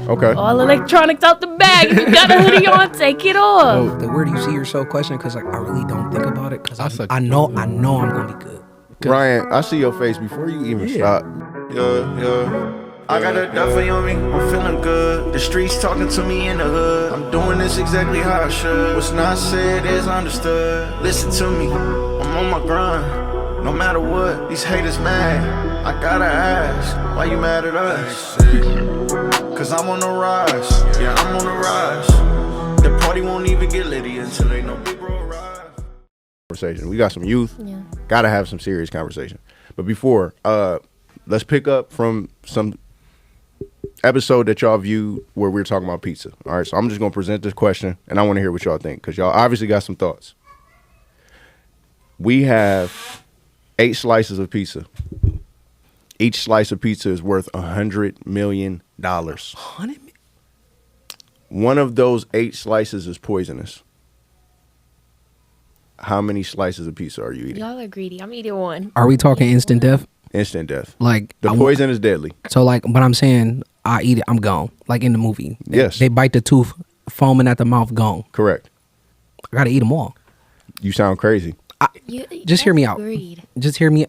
Okay. All electronics out the bag. If you got a hoodie on, take it off. The where do you see yourself question? Because like I really don't think about it. Because suck I know I'm gonna be good. Ryan, I see your face before you even stop. Yeah. I got a Duffy on me, I'm feeling good. The streets talking to me in the hood. I'm doing this exactly how I should. What's not said is understood. Listen to me, I'm on my grind. No matter what, these haters mad. I gotta ask, why you mad at us? Cause I'm on the rise, yeah, I'm on the rise. The party won't even get litty until they know big bro arrive. Conversation. We got some youth. Yeah. Gotta have some serious conversation. But before, let's pick up from some episode that y'all viewed where we were talking about pizza. All right, so I'm just gonna present this question, and I want to hear what y'all think because y'all obviously got some thoughts. We have 8 slices of pizza. Each slice of pizza is worth $100 million. 100. One of those 8 slices is poisonous. How many slices of pizza are you eating? Y'all are greedy. I'm eating one. Are we talking instant death? Instant death. Like The poison is deadly. So like, but I'm saying I eat it, I'm gone. Like in the movie. Yes. They bite the tooth, foaming at the mouth, gone. Correct. I gotta eat them all. You sound crazy. Just hear me out. Greed. Just hear me.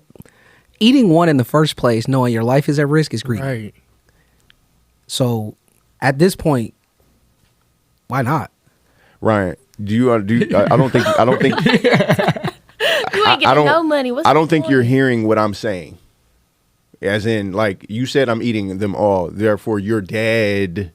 Eating one in the first place, knowing your life is at risk, is greedy. Right. So at this point, why not? Ryan, do you? I don't think. You ain't getting no money. What's I don't the think point? you're hearing what I'm saying. As in, like you said, I'm eating them all. Therefore, you're dead.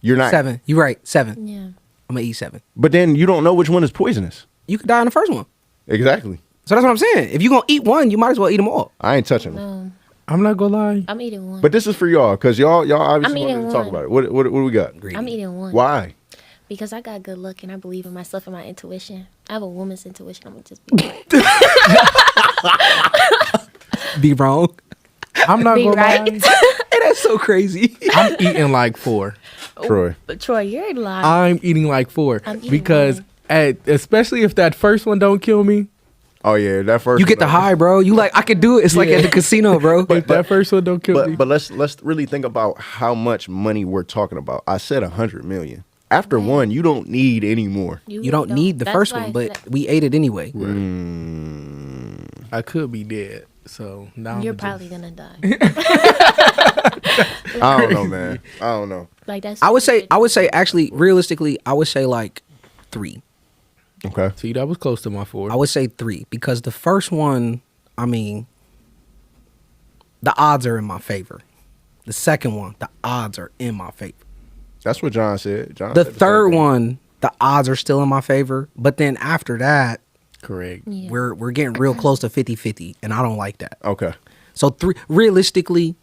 You're not 7. You're right. 7. Yeah. I'm gonna eat 7. But then you don't know which one is poisonous. You could die in the first one. Exactly. So that's what I'm saying. If you're gonna eat one, you might as well eat them all. I ain't touching them. No, I'm not gonna lie. I'm eating one. But this is for y'all because y'all obviously I'm wanted eating to talk one. about it. What do we got? Greedy. I'm eating one. Why? Because I got good luck and I believe in myself and my intuition. I have a woman's intuition. I'm gonna just be Be wrong. I'm not Be gonna right. lie. Hey, that's so crazy. I'm eating like 4. Troy. But Troy, you're lying. I'm eating like 4 I'm eating because one. especially if that first one don't kill me. Oh yeah, that first. You get the high, bro. You like, I could do it. It's like at the casino, bro. If that first one don't kill me. But let's really think about how much money we're talking about. I said 100 million. After one, you don't need any more. You don't need the That's first why one, I but said- we ate it anyway. I could be dead. So now You're I'm probably gonna die. I don't know, man. I don't know. Like that's. I would say actually, realistically, I would say like 3. Okay. See, that was close to my 4. I would say 3 because the first one, I mean, the odds are in my favor. The second one, the odds are in my favor. That's what John said. John The said third same thing. one, the odds are still in my favor. But then after that, Correct. Yeah. we're getting real close to 50-50, and I don't like that. Okay. So 3, realistically,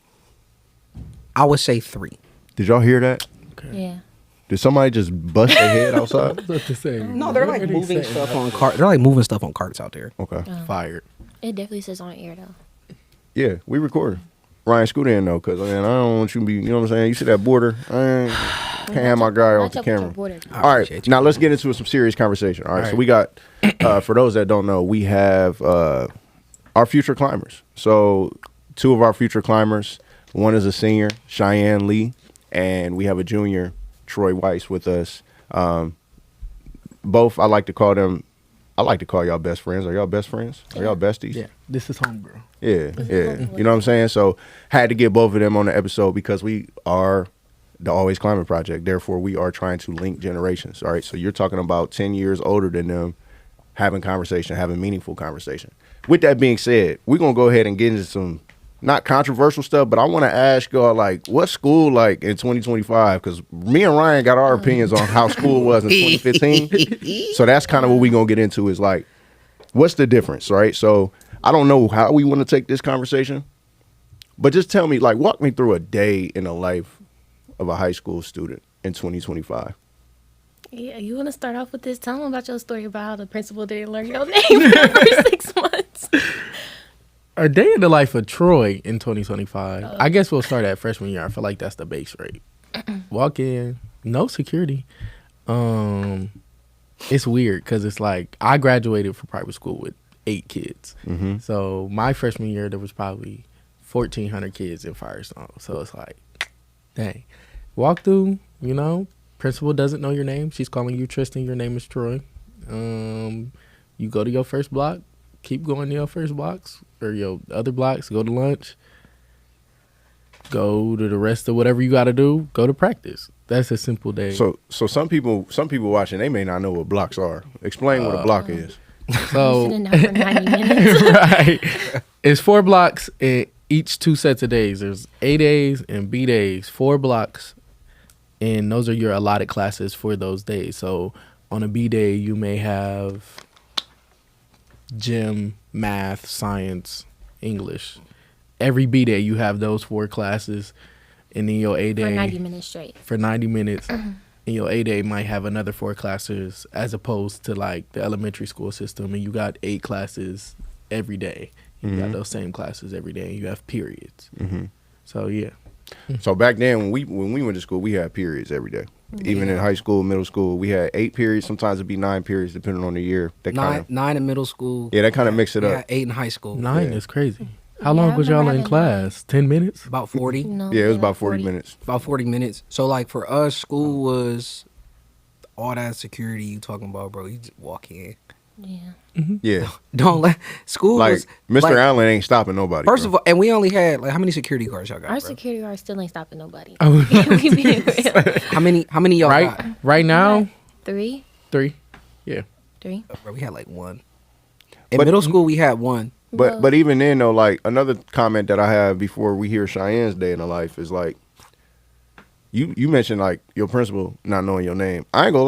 I would say 3. Did y'all hear that? Yeah. Did somebody just bust their head outside? What to say? No, they're like moving stuff on carts. They're like moving stuff on carts out there. Okay. Fired. It definitely says on air though. Yeah, we recorded. Ryan, scoot in though, because man, I don't want you to be, you know what I'm saying? You see that border? Can't have my guy off Watch the out with your camera. border. All right, appreciate you. now let's get into some serious conversation. All right, so right. we got, for those that don't know, we have our future climbers. So 2 of our future climbers, one is a senior, Cheyenne Lee, and we have a junior, Troy Weiss, with us. Both, I like to call y'all best friends. Are y'all best friends? Are y'all besties? Yeah. This is homegirl. Yeah. You know what I'm saying? So had to get both of them on the episode because we are the Always Climbing Project. Therefore, we are trying to link generations. All right. So you're talking about 10 years older than them, having meaningful conversation. With that being said, we're going to go ahead and get into some not controversial stuff, but I want to ask y'all, like, what's school like in 2025? Because me and Ryan got our opinions on how school was in 2015. So that's kind of what we're going to get into is like, what's the difference, right? So I don't know how we want to take this conversation, but just tell me, like, walk me through a day in the life of a high school student in 2025. Yeah, you want to start off with this? Tell them about your story about how the principal didn't learn your name for the first 6 months. A day in the life of Troy in 2025. I guess we'll start at freshman year. I feel like that's the base rate. Walk in, no security. It's weird because it's like I graduated from private school with 8 kids. Mm-hmm. So my freshman year, there was probably 1,400 kids in Firestone. So it's like, dang. walk through, you know, principal doesn't know your name. She's calling you Tristan. Your name is Troy. You go to your first block, keep going to your first blocks or your other blocks, go to lunch, go to the rest of whatever you got to do, go to practice. That's a simple day. So some people watching, they may not know what blocks are. Explain what a block is. So, Sitting there for 90 minutes. right. It's 4 blocks in each 2 sets of days. There's A days and B days, 4 blocks. And those are your allotted classes for those days. So on a B day, you may have gym, math, science, English. Every B day, you have those 4 classes. And then your A day. For 90 minutes straight. For 90 minutes. And your A day might have another 4 classes as opposed to like the elementary school system. And you got 8 classes every day. You got those same classes every day. And you have periods. So, yeah. So back then, when we went to school, we had periods every day. Even in high school, middle school, we had 8 periods. Sometimes it'd be 9 periods, depending on the year. That Nine in middle school. Yeah, that kind of mixed it We up. had 8 in high school. 9 is crazy. How Yeah, long I was y'all remember in having class? 10 minutes? About 40. No, Yeah, it was about 40 minutes. About 40 minutes. So, like, for us, school was all that security you talking about, bro. You just walk in. Yeah. Yeah, Don't let school like was Mr. like, Allen ain't stopping nobody. First of all, and we only had like how many security guards y'all got? Our bro? security guard still ain't stopping nobody. Oh. We being real. How many y'all got? Right now, 3? 3. Yeah. 3? Bro, we had like 1. In But- middle school, we had 1. But even then though, like another comment that I have before we hear Cheyenne's day in the life is like, you mentioned like your principal not knowing your name. I ain't gonna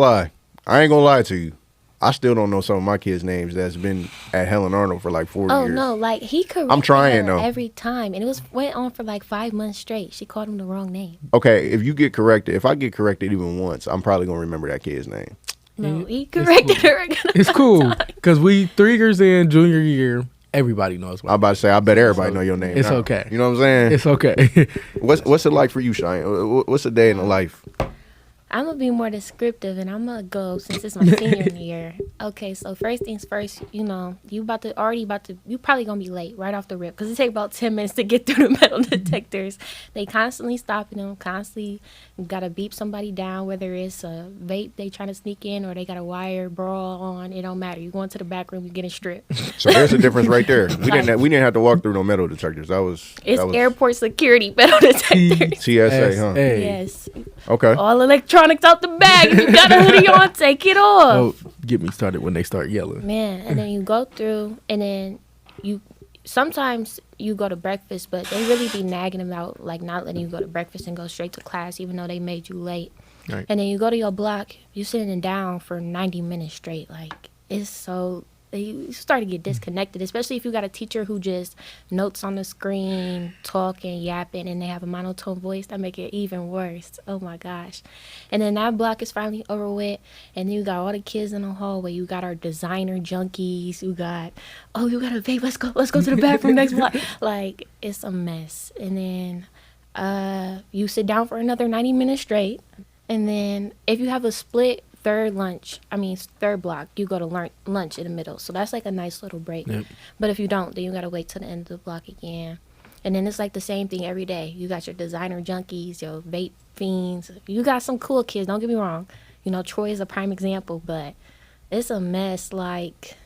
lie to you. I still don't know some of my kids' names that's been at Helen Arnold for like 40 Oh years. no, like he could. I'm trying, though. every time, and it went on for like 5 months straight. She called him the wrong name. Okay, if you get corrected, if I get corrected even once, I'm probably gonna remember that kid's name. No, he corrected her. It's cool. Because we 3 years in, junior year, everybody knows I'm what. about to say, I bet everybody know your name. It's now. okay. You know what I'm saying? It's okay. What's it like for you, Cheyenne? What's a day in the life? I'm gonna be more descriptive, and I'm gonna go since it's my senior year. Okay, so first things first, you know, you probably gonna be late right off the rip because it take about 10 minutes to get through the metal detectors. They constantly stopping them, constantly gotta beep somebody down, whether it's a vape they trying to sneak in or they got a wire brawl on. It don't matter. You going to the back room, you getting stripped. So there's a difference right there. We didn't have to walk through no metal detectors. It's airport security metal detectors. TSA, huh? Hey. Yes, Okay. all electronics out the bag. If you got a hoodie on, take it off. Oh, get me started when they start yelling. Man, and then you go through, and then sometimes you go to breakfast, but they really be nagging about like not letting you go to breakfast and go straight to class, even though they made you late. Right. And then you go to your block, you sitting down for 90 minutes straight. Like it's so you start to get disconnected, especially if you got a teacher who just notes on the screen, talking, yapping, and they have a monotone voice. That make it even worse. Oh my gosh. And then that block is finally over with, and then you got all the kids in the hallway. You got our designer junkies. You got a vape. Let's go to the bathroom next block. Like it's a mess. And then you sit down for another 90 minutes straight, and then if you have a split third block, you go to lunch in the middle. So that's like a nice little break. Yep. But if you don't, then you got to wait till the end of the block again. And then it's like the same thing every day. You got your designer junkies, your vape fiends. You got some cool kids, don't get me wrong. You know, Troy is a prime example, but it's a mess. Like,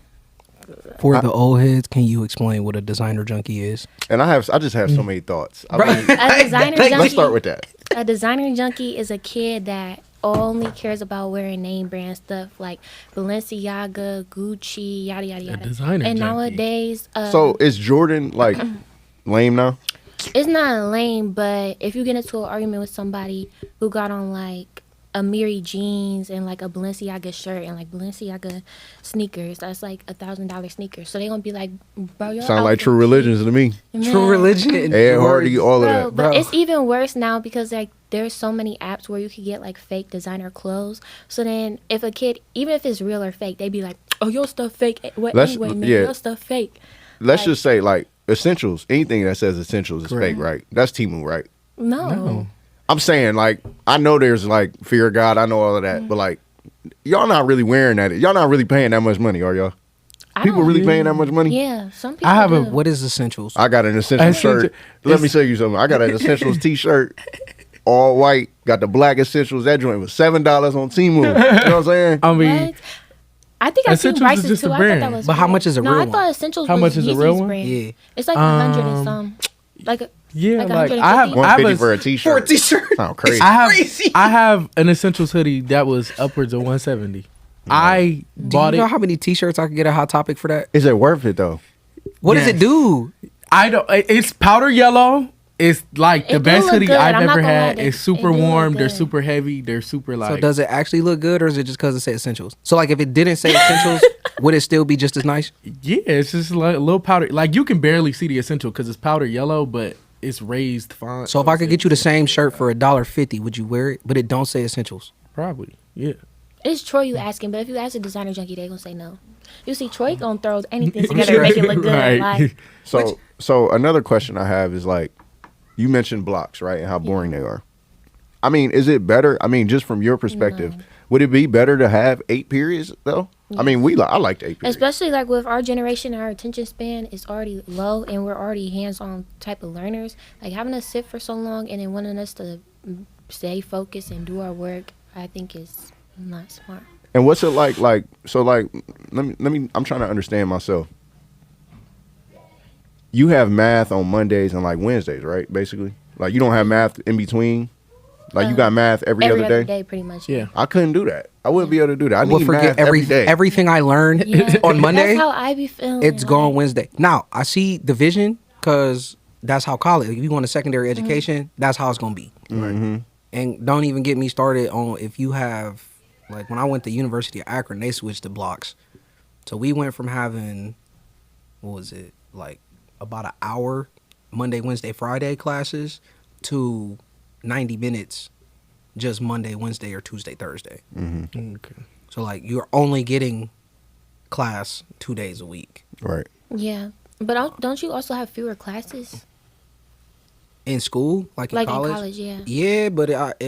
For the old heads, can you explain what a designer junkie is? And I just have so many thoughts. I mean, a designer junkie. let's start with that. A designer junkie is a kid that only cares about wearing name brand stuff like Balenciaga, Gucci, yada yada yada. designer and junkie. nowadays, So is Jordan like lame now? it's not lame, but if you get into an argument with somebody who got on like a Miri jeans and like a Balenciaga shirt and like Balenciaga sneakers, that's like $1,000 sneakers. So they gonna be like, bro, your Sound like outfit True Religions to me. Man. True religion. Ed Hardy, all of Bro, that. but Bro. it's even worse now because like there's so many apps where you can get like fake designer clothes. So then if a kid, even if it's real or fake, they be like, oh, your stuff fake. What Let's- anyway, man, yeah. your stuff fake. Let's like- just say like essentials. Anything that says essentials is Correct. fake, right? That's Temu, right? No. I'm saying like I know there's like fear of God. I know all of that, but like y'all not really wearing that. Y'all not really paying that much money, are y'all? I People don't- really paying that much money? Yeah, some people I have do. What is essentials? I got an essentials Essential- shirt. Let me it's- tell you something. I got an essentials T-shirt all white, got the black essentials. That joint was $7 on Temu. You know what I'm saying? I mean, What? I think I seen Essentials is Bryce's just a too. I thought that brand. was. But how real. much is a no, real I one? thought Essentials. How was much is a Yeezy's real one? brand. Yeah. It's like 100 and some. Like yeah, like like I have 150 a- for a t-shirt. For a t-shirt. Sound crazy. I have an Essentials hoodie that was upwards of 170. I bought Do you know it. how many t-shirts I could get at Hot Topic for that? Is it worth it though? What does Yes. it do? I don't. It's powder yellow. It's like It the do best look hoodie good. I've I'm not ever gonna lie, had. it It's super do look warm. They're good. super heavy. They're super like. So does it actually look good, or is it just because it says Essentials? So like, if it didn't say Essentials, would it still be just as nice? Yeah, it's just like a little powder. Like you can barely see the Essential because it's powder yellow, but it's raised font. So if I could get you the same shirt for $1.50, would you wear it? But it don't say Essentials. Probably, yeah. it's Troy you asking, but if you ask a designer junkie, they gonna say no. You see, Troy gonna throw anything together and make it look good. Right. Like So another question I have is like, you mentioned blocks, right, and how boring they are. I mean, is it better? I mean, just from your perspective, would it be better to have 8 periods though? I mean, I liked 8 periods. especially like with our generation, our attention span is already low, and we're already hands-on type of learners. Like having us sit for so long and then wanting us to stay focused and do our work, I think is not smart. And what's it like? Like, so, like, let me. I'm trying to understand myself. You have math on Mondays and like Wednesdays, right? Basically, like you don't have math in between. Like you got math every other day. pretty much. Yeah. I couldn't do that. I wouldn't be able to do that. I We'll need forget math every day. everything I learned Yeah. on Monday. That's how I be feeling. It's like, gone Wednesday. Now I see division because that's how college. If you go into secondary education, that's how it's gonna be. Mhm. And don't even get me started on if you have, like when I went to University of Akron, they switched to blocks. So we went from having, what was it, like about an hour Monday, Wednesday, Friday classes to 90 minutes just Monday, Wednesday, or Tuesday, Thursday. Okay. So like you're only getting class 2 days a week. Right. Yeah, but don't you also have fewer classes? In school, like in Like college? in college, yeah. Yeah, but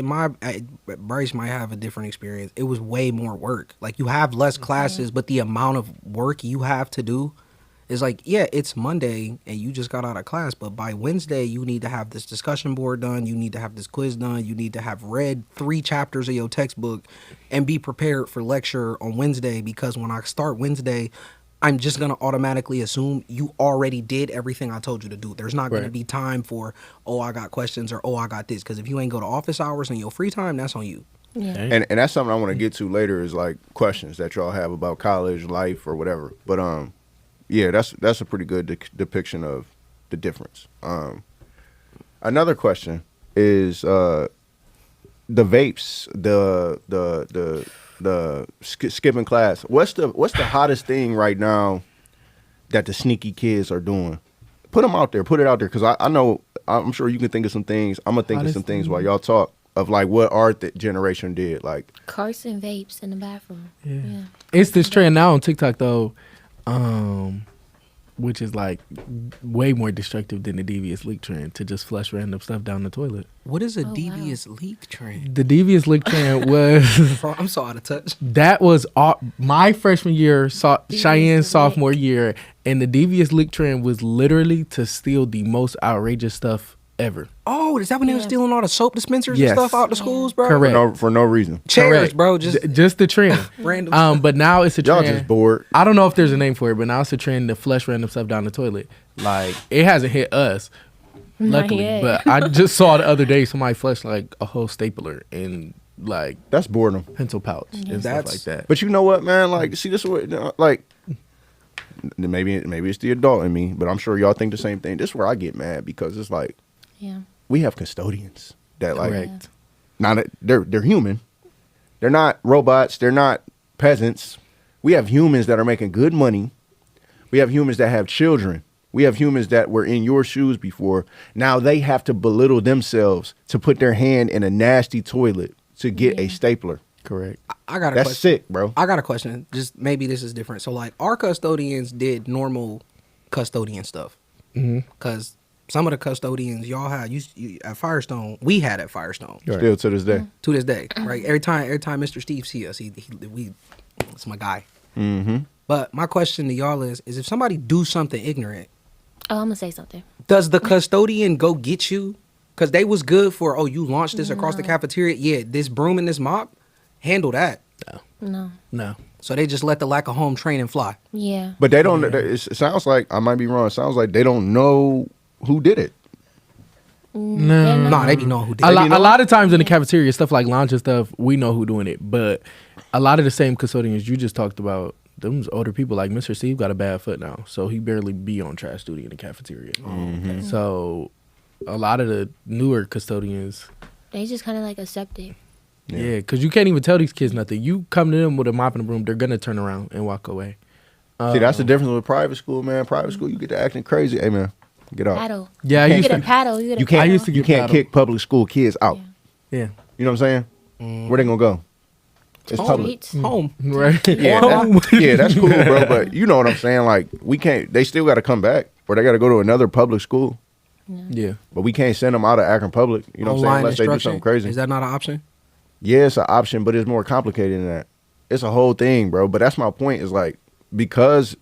Bryce might have a different experience. It was way more work. Like you have less classes, but the amount of work you have to do is like, yeah, it's Monday and you just got out of class, but by Wednesday you need to have this discussion board done, you need to have this quiz done, you need to have read 3 chapters of your textbook and be prepared for lecture on Wednesday, because when I start Wednesday, I'm just going to automatically assume you already did everything I told you to do. There's not going to Right. be time for, oh, I got questions or, oh, I got this. Because if you ain't go to office hours and your free time, that's on you. Yeah. And that's something I want to get to later is like questions that y'all have about college life or whatever. But yeah, that's a pretty good depiction of the difference. Another question is the vapes, the skipping class. What's the hottest thing right now that the sneaky kids are doing? Put them out there. Put it out there, because I know, I'm sure you can think of some things. I'm gonna think of Hottest some things thing? while y'all talk of like what our generation did. Like, Carson vapes in the bathroom. Yeah. It's this trend now on TikTok though, which is like way more destructive than the devious leak trend, to just flush random stuff down the toilet. What is a wow. devious leak trend? The devious leak trend was Bro, I'm so out of touch. that was my freshman year, Cheyenne's leak. sophomore year, and the devious leak trend was literally to steal the most outrageous stuff ever. Oh, is that when they were Yeah. stealing all the soap dispensers Yes. and stuff out the schools, bro? Correct. for no reason. Chairs, Correct. bro. Just the trend. random. But now it's a Y'all trend. just bored. I don't know if there's a name for it, but now it's a trend to flush random stuff down the toilet. Like, it hasn't hit us, Not luckily. yet. But I just saw the other day somebody flushed like a whole stapler and like That's boredom. pencil pouch and stuff That's- like that. But you know what, man? Like, see, this is what, like, maybe it's the adult in me, but I'm sure y'all think the same thing. This is where I get mad, because it's like Yeah. we have custodians that like, Correct. not they're human. They're not robots. They're not peasants. We have humans that are making good money. We have humans that have children. We have humans that were in your shoes before. Now they have to belittle themselves to put their hand in a nasty toilet to get a stapler. Correct. I got a That's question. sick, bro. I got a question. Just maybe this is different. So like our custodians did normal custodian stuff. Because some of the custodians y'all had you at Firestone, we had at Firestone Still to this day. to this day, right? Every time Mr. Steve see us, it's my guy. Mm-hmm. But my question to y'all is if somebody do something ignorant, Oh, I'm gonna say something. does the custodian go get you Because they was good for, oh, you launched this across the cafeteria. Yeah, this broom and this mop, handle that. No. So they just let the lack of home training fly. Yeah. But they don't. It sounds like, I might be wrong. It sounds like they don't know who did it. No. Nah, they be knowing who did A it. lot of times in the cafeteria, stuff like lunch and stuff, we know who doing it. But a lot of the same custodians you just talked about, them older people, like Mr. Steve got a bad foot now, so he barely be on trash duty in the cafeteria. Mm-hmm. So a lot of the newer custodians, They just kind of like accept it. yeah, because you can't even tell these kids nothing. You come to them with a mop and a broom, they're gonna turn around and walk away. See, that's the difference with private school, man. Private school, you get to acting crazy. Hey, man, get out. Paddle. Yeah, I You used get a to. paddle. You get a You can't. paddle. used to You get can't paddle. kick public school kids out. Yeah, You know what I'm saying? Where they gonna go? It's public. Streets. Home. right. Yeah, that's cool, bro. But you know what I'm saying? Like, we can't. They still got to come back, or they got to go to another public school. Yeah. But we can't send them out of Akron Public. You know what I'm saying? Online Unless they do instruction. something crazy. Is that not an option? Yeah, it's an option, but it's more complicated than that. It's a whole thing, bro. But that's my point. Is like, because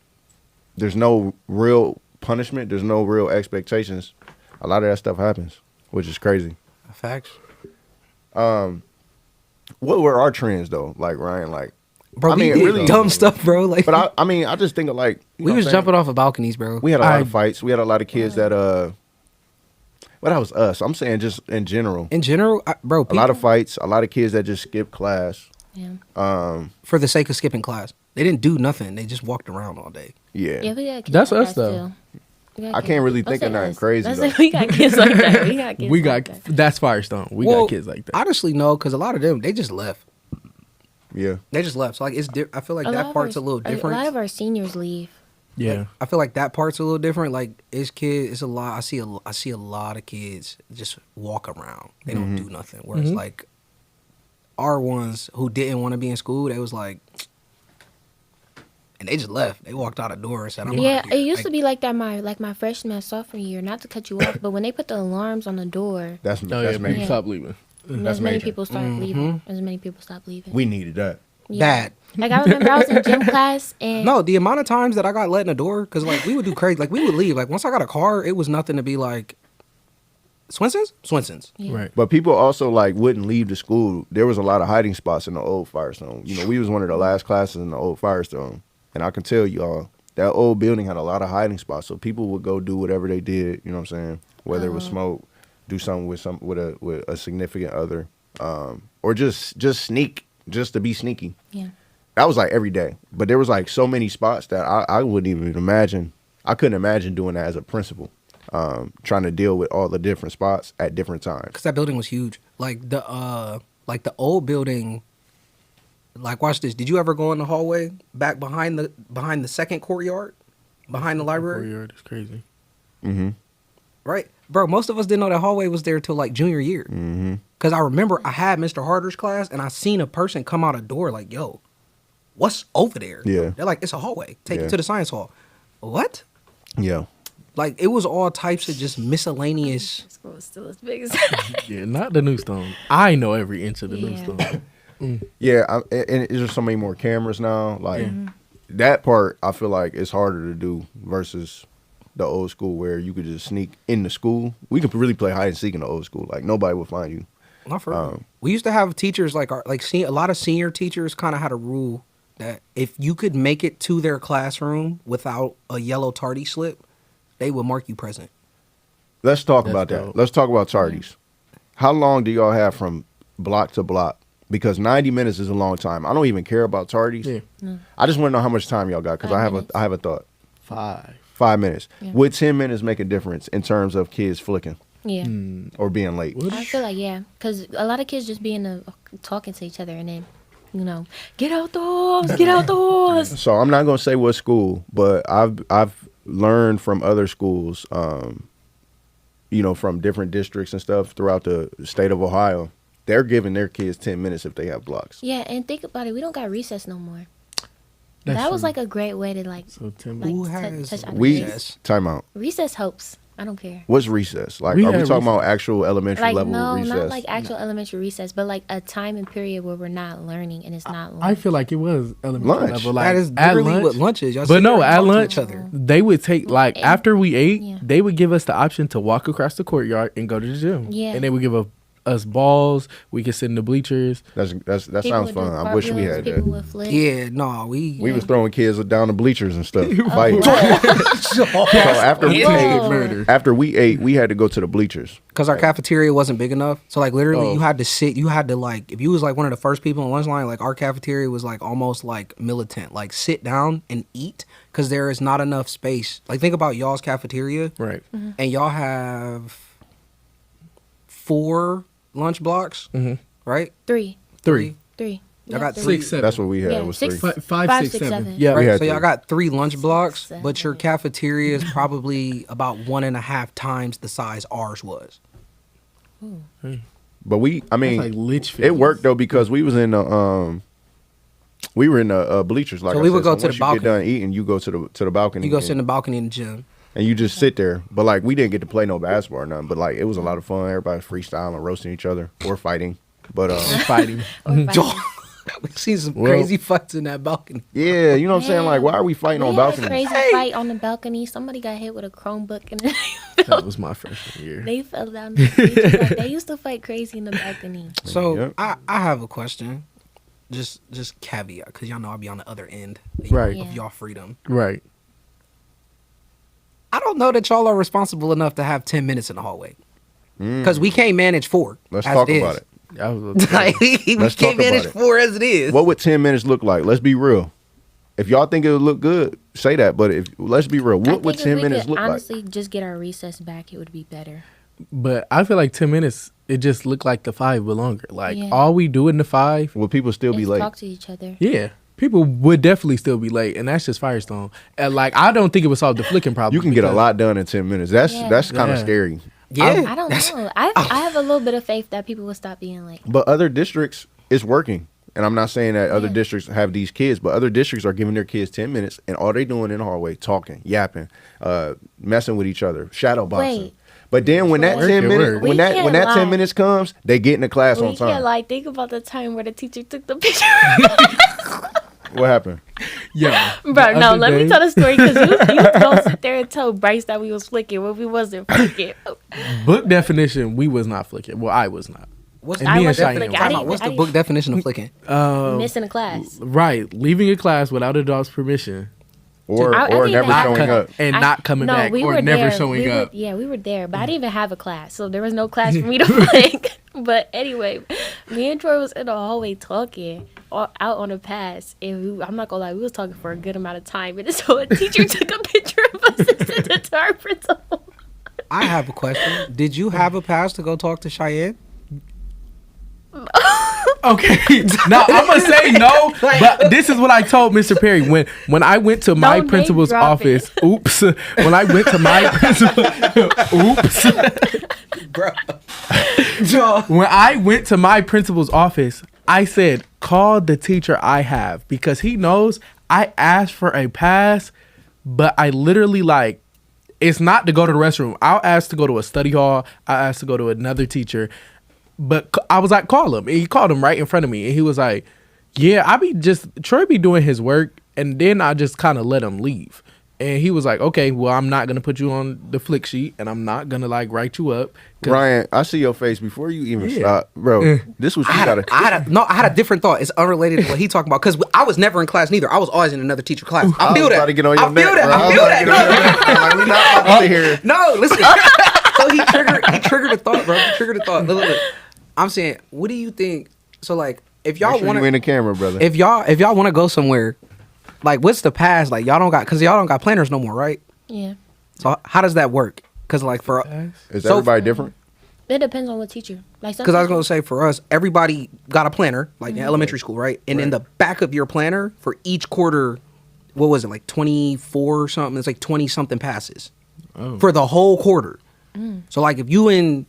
there's no real punishment, there's no real expectations. A lot of that stuff happens, which is crazy. Facts. What were our trends though? Like, Ryan, like, Bro, I mean, we did really- dumb stuff, bro. Like, but I mean, I just think of like, you we know was what I'm saying? jumping off of balconies, bro. We had a lot of fights. We had a lot of kids that well, that was us. I'm saying just in general. In general, bro, A lot of fights, a lot of kids that just skipped class. Yeah. for the sake of skipping class. They didn't do nothing. They just walked around all day. Yeah. Yeah, we got kids That's like us, that though. still. We got I kids- can't really don't think of say nothing us. crazy, Don't though. say we got kids like that. We got kids We like got that. that's Firestone. We Well, got kids like that. Honestly, no, because a lot of them, they just left. Yeah. They just left. So, like, it's I feel like A lot that of part's our- a little different. A lot of our seniors leave. Yeah. I feel like that part's a little different. Like, it's kids, it's a lot. I see a lot of kids just walk around. They don't do nothing. Whereas, like, our ones who didn't want to be in school, they was like, and they just left. They walked out the door and said, I'm Yeah, out of it here. used Like, to be like that my freshman sophomore year. Not to cut you off, but when they put the alarms on the door, That's Oh yeah, that's man. major. Stop leaving. as many major. people start leaving. As many people stop leaving. We needed that. Yeah. Bad. Like I remember I was in gym class and No, the amount of times that I got let in the door, because, like, we would do crazy. Like, we would leave. Like, once I got a car, it was nothing to be like, Swenson's? Yeah. Right. But people also like wouldn't leave the school. There was a lot of hiding spots in the old Firestone. You know, we was one of the last classes in the old Firestone, and I can tell y'all that old building had a lot of hiding spots. So people would go do whatever they did. You know what I'm saying? Whether it was smoke, do something with a significant other, or just sneak, just to be sneaky. Yeah. That was like every day. But there was like so many spots that I wouldn't even imagine. I couldn't imagine doing that as a principal. Trying to deal with all the different spots at different times. Because that building was huge. Like, the old building, like, watch this. Did you ever go in the hallway back behind the second courtyard? Behind the library? Courtyard is crazy. Mm-hmm. Right? Bro, most of us didn't know that hallway was there till, like, junior year. Mm-hmm. Because I remember I had Mr. Harder's class, and I seen a person come out a door like, yo, what's over there? Yeah. They're like, it's a hallway. Take Yeah. it to the science hall. What? Yeah. Like, it was all types of just miscellaneous. School was still as big as Yeah, not the new stone. I know every inch of the new Yeah. stone. Yeah, and there's so many more cameras now. Like that part, I feel like it's harder to do versus the old school where you could just sneak in the school. We could really play hide and seek in the old school. Like nobody would find you. Not for real. We used to have teachers a lot of senior teachers kind of had a rule that if you could make it to their classroom without a yellow tardy slip, they would mark you present. Let's talk That's about dope. that. Let's talk about tardies. How long do y'all have from block to block? Because 90 minutes is a long time. I don't even care about tardies. Yeah. I just want to know how much time y'all got because 5 I minutes. have a thought. 5. 5 minutes. Yeah. Would 10 minutes make a difference in terms of kids flicking yeah. or being late? I feel like yeah, because a lot of kids just being talking to each other and then get outdoors, get outdoors. So I'm not gonna say what school, but I've learned from other schools, from different districts and stuff throughout the state of Ohio. They're giving their kids 10 minutes if they have blocks. Yeah, and think about it, we don't got recess no more. That's that was true. like a great way to So 10 like Who touch has out We recess? time out. recess helps. I don't care. What's recess? Like, We are we had talking about actual elementary Like level no, recess? not like actual elementary recess, but like a time and period where we're not learning and it's not. I feel like it was elementary Lunch. level. Like That is at literally lunch, what lunch is. Y'all but sit no, there and at talk to lunch each other. they would take like And- after we ate, yeah. they would give us the option to walk across the courtyard and go to the gym. Yeah. And they would give us balls. We could sit in the bleachers. that People sounds would do fun. I wish we cartwheels, had people that. would flip. Yeah, no, we We was throwing kids down the bleachers and stuff. Fighting. so After we ate, we had to go to the bleachers. because our cafeteria wasn't big enough. So like literally, Oh. you had to sit. You had to like if you was like one of the first people in lunch line, like our cafeteria was like almost like militant. Like sit down and eat because there is not enough space. Like think about y'all's cafeteria, Right. and y'all have 4 lunch blocks, right? Three. Three. Y'all got three. 6, 7. That's what we had. Yeah, It was six. 3. Five, six, seven. Yeah. Right, had so y'all 3. got 3 lunch blocks, Seven. but your cafeteria is probably about 1.5 times the size ours was. But I mean, like Litchfield. it worked though because we was in the we were in the bleachers. Like So I we said. would go to the once you balcony. get done eating, you go to the balcony. You go and- sit in the balcony in the gym. and you just sit there. But like we didn't get to play no basketball or nothing. But like it was a lot of fun. Everybody was freestyling, roasting each other, or fighting. But Fighting. Or fighting. We've seen some Well- crazy fights in that balcony. yeah, you know what I'm saying? Like, why are we fighting We on had a balconies? crazy fight on the balcony. Somebody got hit with a Chromebook and That was my freshman year. they fell down the bleachers. Like, they used to fight crazy in the balcony. So Yep. I have a question, just caveat, because y'all know I'll be on the other end Right. Yeah. of y'all freedom. Right. I don't know that y'all are responsible enough to have 10 minutes in the hallway, because we can't manage 4. Let's as talk is. about it. I was Like, we Let's talk can't manage about it. 4 as it is. What would 10 minutes look like? Let's be real. If y'all think it would look good, say that. But if let's be real, I what would think if 10 we minutes could look like? honestly just get our recess back, it would be better. But I feel like 10 minutes, it just looked like the 5 but longer. Like, Yeah. all we do in the 5, Will people still be Let's late? talk to each other. yeah, people would definitely still be late. And that's just Firestone. And, like, I don't think it would solve the flicking problem. You can get a because- lot done in 10 minutes. That's Yeah. kind of Yeah. scary. Yeah, I don't know. I have a little bit of faith that people will stop being late. But other districts, it's working. And I'm not saying that other Yeah. districts have these kids, but other districts are giving their kids 10 minutes, and all they doing in the hallway, talking, yapping, messing with each other, shadow boxing. Wait. But then when that Work 10 it, minutes, work. when We that can't 10 lie. minutes comes, they get in the class on We can't time. like think about the time where the teacher took the picture. What happened? Yeah. Bro, The no, other let me day- tell the story because you was gonna sit there and tell Bryce that we was flicking when we wasn't flicking. Book definition, we was not flicking. Well, I was not. What's, And I me and wasn't Cheyenne flicking. was. I time didn't out. What's even- the book definition of flicking? Missing a class. Right. Leaving a class without a dog's permission. Or I or didn't never even have showing to- up. And I- not coming no, back we or were never there. showing we up. we were there, but I didn't even have a class, so there was no class for me to flick. But anyway, me and Troy was in the hallway talking out on a pass, and I'm not gonna lie, we was talking for a good amount of time, and so a teacher took a picture of us and sent it to our principal. I have a question. Did you have a pass to go talk to Cheyenne? Okay. Now I'm gonna say no, but this is what I told Mr. Perry when I went to my Don't name principal's drop it. office. Oops. When I went to my principal. Oops. Bro. When I went to my principal's office, I said, call the teacher I have because he knows I asked for a pass, but I literally like it's not to go to the restroom. I'll ask to go to a study hall. I asked to go to another teacher. But I was like, call him. And he called him right in front of me. And he was like, yeah, Troy be doing his work. And then I just kind of let him leave. And he was like, okay, well, I'm not going to put you on the flick sheet. And I'm not going to like write you up. 'Cause- Ryan, I see your face before you even Yeah. stop. Bro, this was you gotta. I had a different thought. It's unrelated to what he talking about because I was never in class neither. I was always in another teacher class. I was feel about that. to get on your I neck, feel that. bro. I was feel about to get on your neck. that. Like, we not about to sit here. No, listen. So he triggered a thought, bro. He triggered a thought. Look. I'm saying, what do you think? So like, if y'all Make sure want you in to, the camera, brother. if y'all want to go somewhere, like, what's the pass? Like, y'all don't got planners no more, right? Yeah, So how does that work? Because like for Is so- everybody different? it depends on what teacher. Like, some Because I was teachers- going to say for us, everybody got a planner, like in elementary school, right? And in the back of your planner for each quarter, what was it, like 24 or something? It's like 20 something passes for the whole quarter. So like if you in,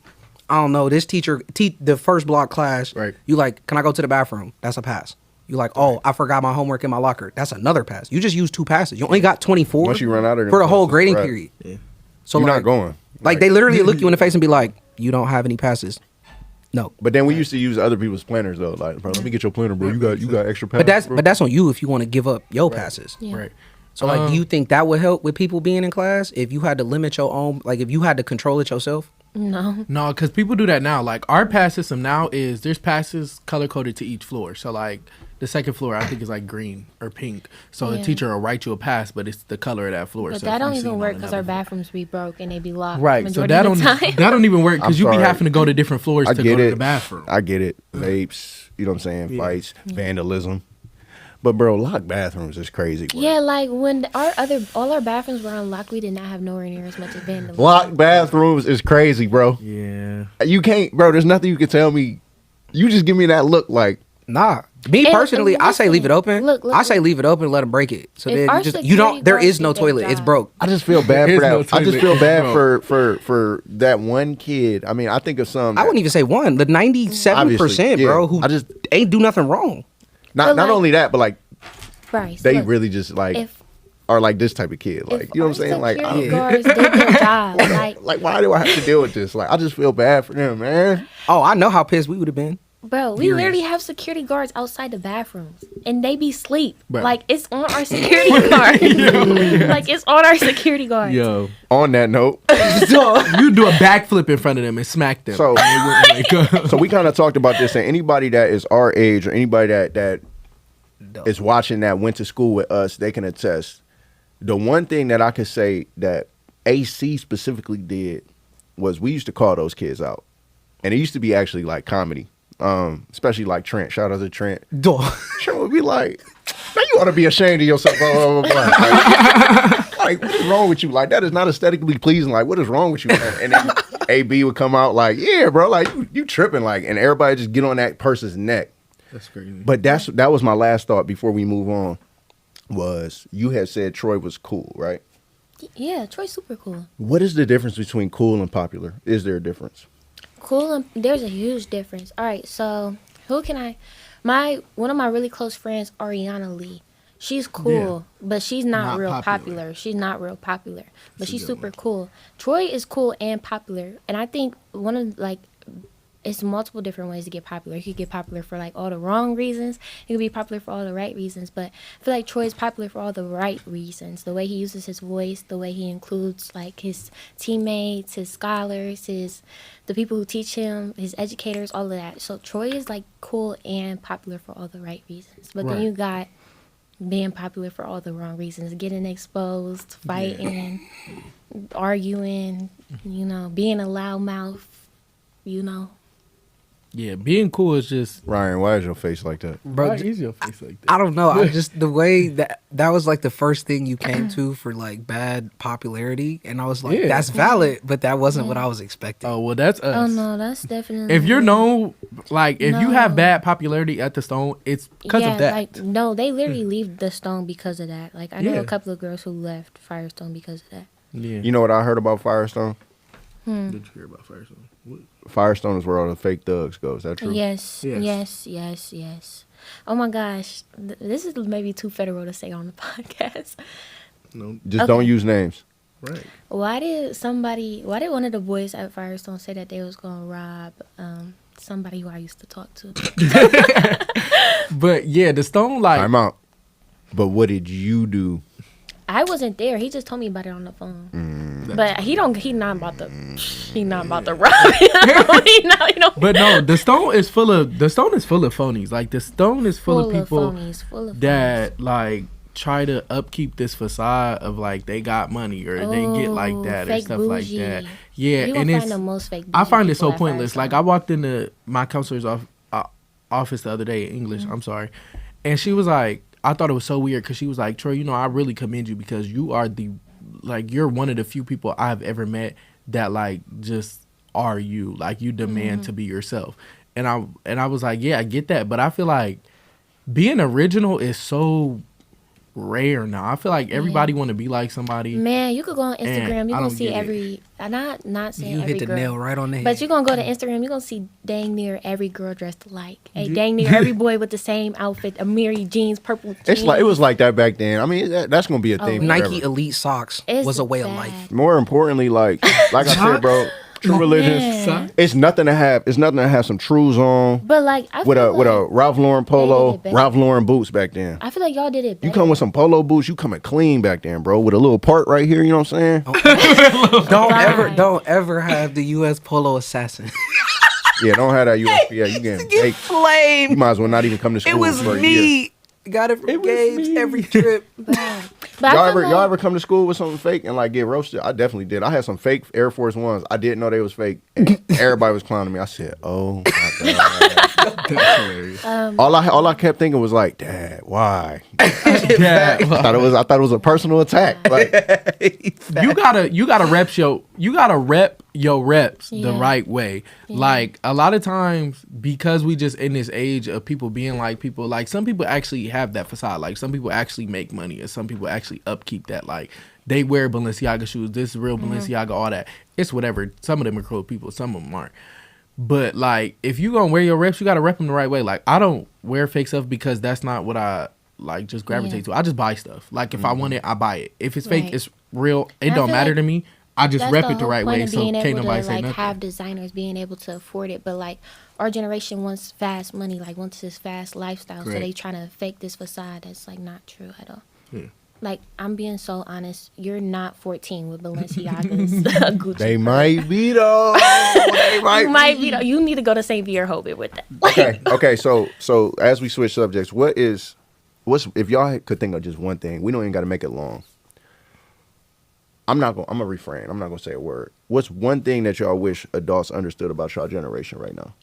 I don't know, this teacher, the first block class, Right. you like, can I go to the bathroom? That's a pass. You like, oh, I forgot my homework in my locker. That's another pass. You just used 2 passes. You only got 24 Once you run out of them for the whole passes, grading right. period. Yeah. So You're like, not going. Like they literally look you in the face and be like, "You don't have any passes." No. But then we used to use other people's planners though. Like, bro, let me get your planner, bro. You got extra passes. But that's on you if you want to give up your passes. Yeah. Right. So like, do you think that would help with people being in class if you had to limit your own, like if you had to control it yourself? No. No, because people do that now. Like our pass system now is there's passes color coded to each floor. So like the second floor I think is like green or pink. So the teacher will write you a pass, but it's the color of that floor. But so that if don't you see even it work on because another our floor- bathrooms be broke and they be locked. Right. So majority that of don't the time. that don't even work because I'm you be sorry. having to go to different floors I to get go to it. the bathroom. I get it. Vapes, you know what I'm saying? Fights, vandalism. But bro, locked bathrooms is crazy. Bro. Yeah, like when all our bathrooms were unlocked, we did not have nowhere near as much as vandalism. Locked bathrooms is crazy, bro. Yeah. You can't, bro. There's nothing you can tell me. You just give me that look like, Nah. Me And personally, I say leave it open. look, I say leave it open and let them break it. So If then our you just you don't. security There guards is no did their toilet. It's job. broke. I just feel bad There for is that. no I just toilet. feel bad Bro. for that one kid. I mean, I think of some. I wouldn't even say one. The 97%, Obviously, bro, yeah. who I just ain't do nothing wrong. not But, like, only that, but like Bryce, they look, really just like if are like this type of kid. Like if you know what I'm our saying? Like security guards did their job, like why do I have to deal with this? Like I just feel bad for them, man. Oh, I know how pissed we would have been. bro, we Furious. literally have security guards outside the bathrooms, and they be sleep. Bro. Like it's on our security guards. Like it's on our security guards. Yo, On that note, you do a backflip in front of them and smack them. So- And they wouldn't wake up. so we kind of talked about this, and anybody that is our age or anybody that is watching that went to school with us, they can attest. The one thing that I could say that AC specifically did was we used to call those kids out, and it used to be actually like comedy, especially like Trent. Shout out to Trent. Trent would be like, "Now you ought to be ashamed of yourself." Blah, blah, blah, blah. Like, what is wrong with you? Like, that is not aesthetically pleasing. Like, what is wrong with you? And then AB would come out like, "Yeah, bro, like you tripping." Like, and everybody just get on that person's neck. That's crazy. But that was my last thought before we move on. Was you had said Troy was cool, right? Yeah, Troy's super cool. What is the difference between cool and popular? Is there a difference? Cool, and there's a huge difference. All right, so who can I? One of my really close friends, Ariana Lee. She's cool, but she's not real popular. She's not real popular, but she's super cool. Troy is cool and popular, and I think one of like. It's multiple different ways to get popular. You could get popular for like all the wrong reasons. You could be popular for all the right reasons. But I feel like Troy's popular for all the right reasons. The way he uses his voice, the way he includes like his teammates, his scholars, the people who teach him, his educators, all of that. So Troy is like cool and popular for all the right reasons. But then you got being popular for all the wrong reasons, getting exposed, fighting, arguing, being a loudmouth, Yeah, being cool is just. Ryan, why is your face like that? Bro, Why is your face like that? I don't know. I just the way that was like the first thing you came to for like bad popularity, and I was like, Yeah. that's valid, but that wasn't what I was expecting. Oh well, that's us. Oh no, that's definitely. If you're known, like if you have No. bad popularity at the Stone, it's because of that. Like no, they literally leave the Stone because of that. Like I know Yeah. a couple of girls who left Firestone because of that. Yeah. You know what I heard about Firestone? Did you hear about Firestone? What? Firestone is where all the fake thugs go. Is that true? Yes, Yes. yes. Oh my gosh, this is maybe too federal to say on the podcast. No. Just don't use names. Right. Why did one of the boys at Firestone say that they was gonna rob somebody who I used to talk to? But yeah, the Stone like. Time out. But what did you do? I wasn't there. He just told me about it on the phone. But he not about to rob him. He not. But no, the Stone is full of phonies. Like the Stone is full of people that like try to upkeep this facade of like they got money or they get like that or fake stuff bougie. like that. Yeah, You and gonna it's find the most fake I bougie find it so people at pointless. Firestone. Like I walked into my counselor's office the other day in English. I'm sorry, and she was like, I thought it was so weird because she was like, Troy, I really commend you because you are you're one of the few people I've ever met that like just are you. Like you demand to be yourself. And I was like, yeah, I get that. But I feel like being original is so rare now. I feel like everybody want to be like somebody. Man, you could go on And Instagram. You're I going don't to see get it. every... Not saying You every hit the girl. nail right on the head. But you're going to go to Instagram. You're going to see dang near every girl dressed alike. Hey, dang near every boy with the same outfit. Amiri jeans, purple jeans. It's like it was like that back then. I mean, that's gonna be a thing. yeah. Nike forever. Elite socks It's was a way of bad. life. More importantly, like I said, bro, true religions. Yeah. It's nothing to have. It's nothing to have some trues on But like, I with feel a with a like, Ralph Lauren did polo, it better. Ralph Lauren boots back then. I feel like y'all did it better. You come with some polo boots, you coming clean back then, bro. With a little part right here, you know what I'm saying? Don't ever have the U.S. Polo assassin. Yeah, don't have that USP. Yeah, you getting Get baked. flamed. You might as well not even come to school It was for a year. me. Got it from Gabe's every trip. But I Y'all feel ever, like, y'all ever come to school with something fake and like get roasted? I definitely did. I had some fake Air Force Ones. I didn't know they was fake. And everybody was clowning me. I said, "Oh my god!" That's hilarious. all I kept thinking was like, "Dad, why?" Yeah. I thought it was a personal attack. Like, you gotta rep your reps the Yeah. right way. Like a lot of times, because we just in this age of people being like people, like some people actually have that facade. Like some people actually make money, and some people actually upkeep that. Like they wear Balenciaga shoes. This is real Balenciaga. All that. It's whatever. Some of them are cool people. Some of them aren't. But like, if you gonna wear your reps, you gotta rep them the right way. Like I don't wear fake stuff because that's not what I like. Just gravitate to. I just buy stuff. Like if I want it, I buy it. If it's fake, Right. it's real. It And I don't feel matter like to me. I just that's rep the it the whole right point way, of so being can't able nobody to say like nothing. have designers being able to afford it. But like our generation wants fast money, like wants this fast lifestyle, so Correct. they trying to fake this facade that's like not true at all. Yeah. Like I'm being so honest, you're not 14 with Balenciaga's Gucci. they might be though. They You might be. You need to go to St. Pierre Hobe with that. Okay. So as we switch subjects, what's if y'all could think of just one thing? We don't even got to make it long. I'm gonna refrain. I'm not gonna say a word. What's one thing that y'all wish adults understood about y'all generation right now?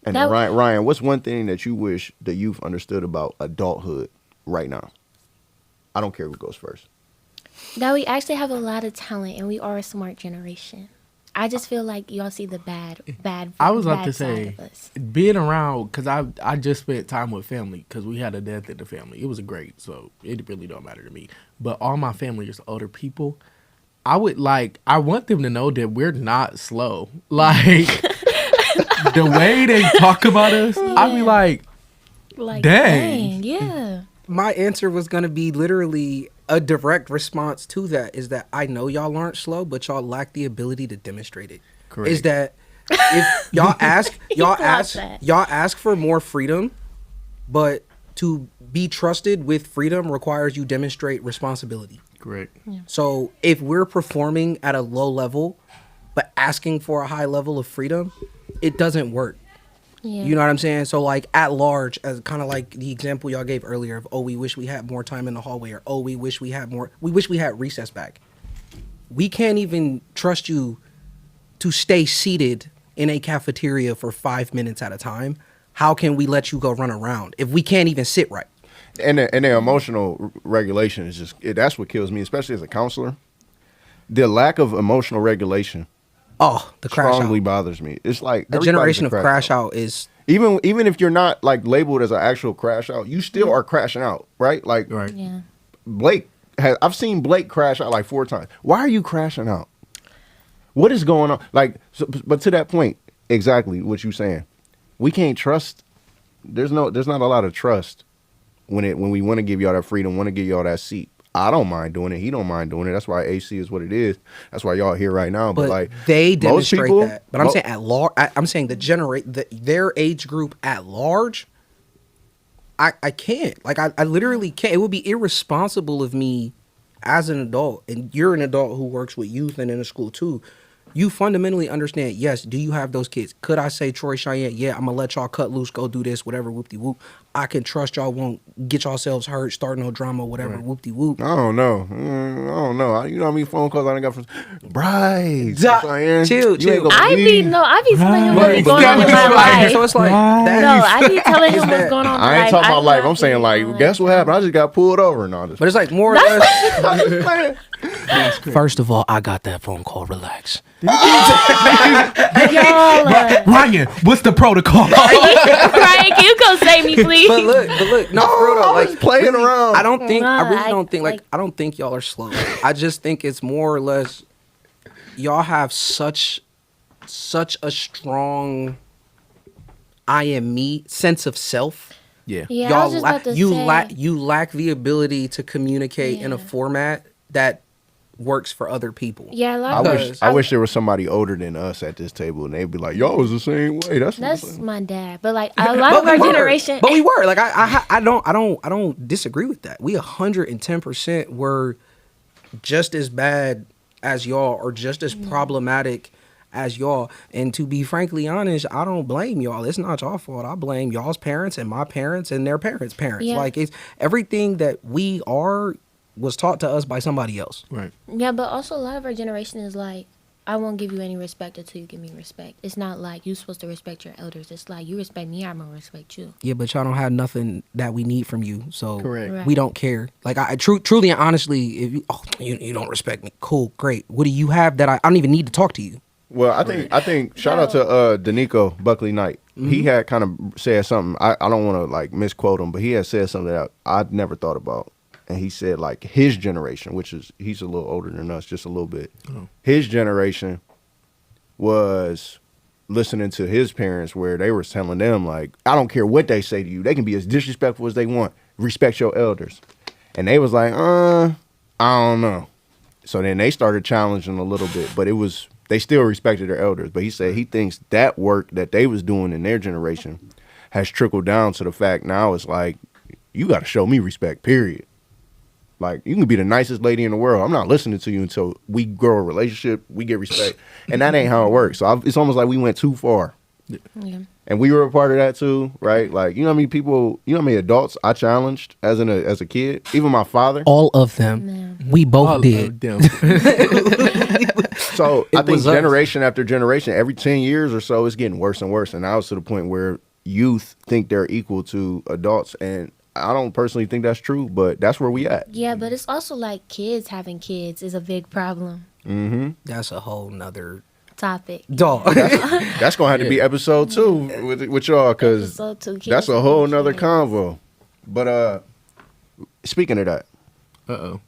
And then Ryan, what's one thing that you wish the youth understood about adulthood right now? I don't care who goes first. That we actually have a lot of talent and we are a smart generation. I just feel like y'all see the bad. I was about bad to side say, of us. being around, because I just spent time with family, because we had a death in the family. It was great, so it really don't matter to me. But all my family is older people. I want them to know that we're not slow. Like, the way they talk about us, I be like, Like, dang. yeah. My answer was going to be literally a direct response to that is that I know y'all aren't slow, but y'all lack the ability to demonstrate it. Correct. Is that if y'all clocked that. y'all ask for more freedom, but to be trusted with freedom requires you demonstrate responsibility. correct. So if we're performing at a low level, but asking for a high level of freedom, it doesn't work. Yeah. You know what I'm saying? So like at large, as kind of like the example y'all gave earlier of, oh, we wish we had more time in the hallway, or oh, we wish we had recess back. We can't even trust you to stay seated in a cafeteria for 5 minutes at a time. How can we let you go run around if we can't even sit right? And the emotional regulation is just that's what kills me, especially as a counselor. The lack of emotional regulation Oh, the crash strongly out. bothers me. It's like The everybody's generation a of crash out is Even if you're not like labeled as an actual crash out, you still are crashing out, right? Like Right. Yeah. Blake I've seen Blake crash out like 4 times. Why are you crashing out? What is going on? Like, but to that point, exactly what you're saying. We can't trust. There's not a lot of trust when we want to give y'all that freedom, want to give y'all that seat. I don't mind doing it. He don't mind doing it. That's why AC is what it is. That's why y'all here right now. But like they most demonstrate people, that. But I'm saying at large, I'm saying their age group at large. I can't. Like I literally can't. It would be irresponsible of me as an adult, and you're an adult who works with youth and in a school too. You fundamentally understand, yes, do you have those kids? Could I say, Troy, Cheyenne, yeah, I'm going to let y'all cut loose, go do this, whatever, whoop-de-whoop. I can trust y'all won't get yourselves hurt, start no drama, whatever, whoop-de-whoop. I don't know. You know how many phone calls I done got from Bryce? Chill. I be telling him what's going on in my life. So it's like, No, I be telling him what's going on in my life. I ain't talking about life. not I'm saying being like, like guess what happened? I just got pulled over and all this. but it's like more or less. First of all, I got that phone call. Relax. Y'all, Ryan, what's the protocol? Ryan, can you go save me, please? But look, no, for real though, I was playing around. I don't think, I really Nah, don't think, like- I don't think y'all are slow. I just think it's more or less, y'all have such a strong I am me sense of self. Yeah. Yeah, I Y'all was just about to you say. you lack the ability to communicate in a Yeah. format that works for other people. Yeah, a lot I of wish I wish there was somebody older than us at this table, and they'd be like, "Y'all was the same way." That's what I'm That's saying. my dad, but like a lot of our we were. generation. But we were like I don't disagree with that. We 110% were just as bad as y'all, or just as problematic as y'all. And to be frankly honest, I don't blame y'all. It's not y'all fault. I blame y'all's parents and my parents and their parents' parents. Yeah. Like it's everything that we are was taught to us by somebody else. Right. Yeah, but also a lot of our generation is like, I won't give you any respect until you give me respect. It's not like you're supposed to respect your elders. It's like you respect me, I'm gonna respect you. Yeah, but y'all don't have nothing that we need from you, so Correct. Right. we don't care. Like I truly and honestly, if you don't respect me, cool, great. What do you have that I don't even need to talk to you? Well, I think shout out to Danico Buckley Knight. He had kind of said something. I don't want to like misquote him, but he had said something that I'd never thought about. And he said like his generation, which is he's a little older than us, just a little bit. His generation was listening to his parents where they were telling them like, I don't care what they say to you. They can be as disrespectful as they want. Respect your elders. And they was like, I don't know. So then they started challenging a little bit, but they still respected their elders. But he said he thinks that work that they was doing in their generation has trickled down to the fact now it's like, you got to show me respect, period. Like, you can be the nicest lady in the world. I'm not listening to you until we grow a relationship, we get respect. And that ain't how it works. So it's almost like we went too far. Yeah. And we were a part of that too, right? Like, you know how many people, you know how many adults I challenged as a kid? Even my father. All of them. Man. We both All did. of them. So I think was us. generation after generation, every 10 years or so, it's getting worse and worse. And now it's to the point where youth think they're equal to adults. And I don't personally think that's true, but that's where we at. Yeah, but it's also like kids having kids is a big problem That's a whole nother topic. dog. That's going to have to be episode 2 with y'all, because Episode 2, kids that's a having whole nother kids. convo. But speaking of that,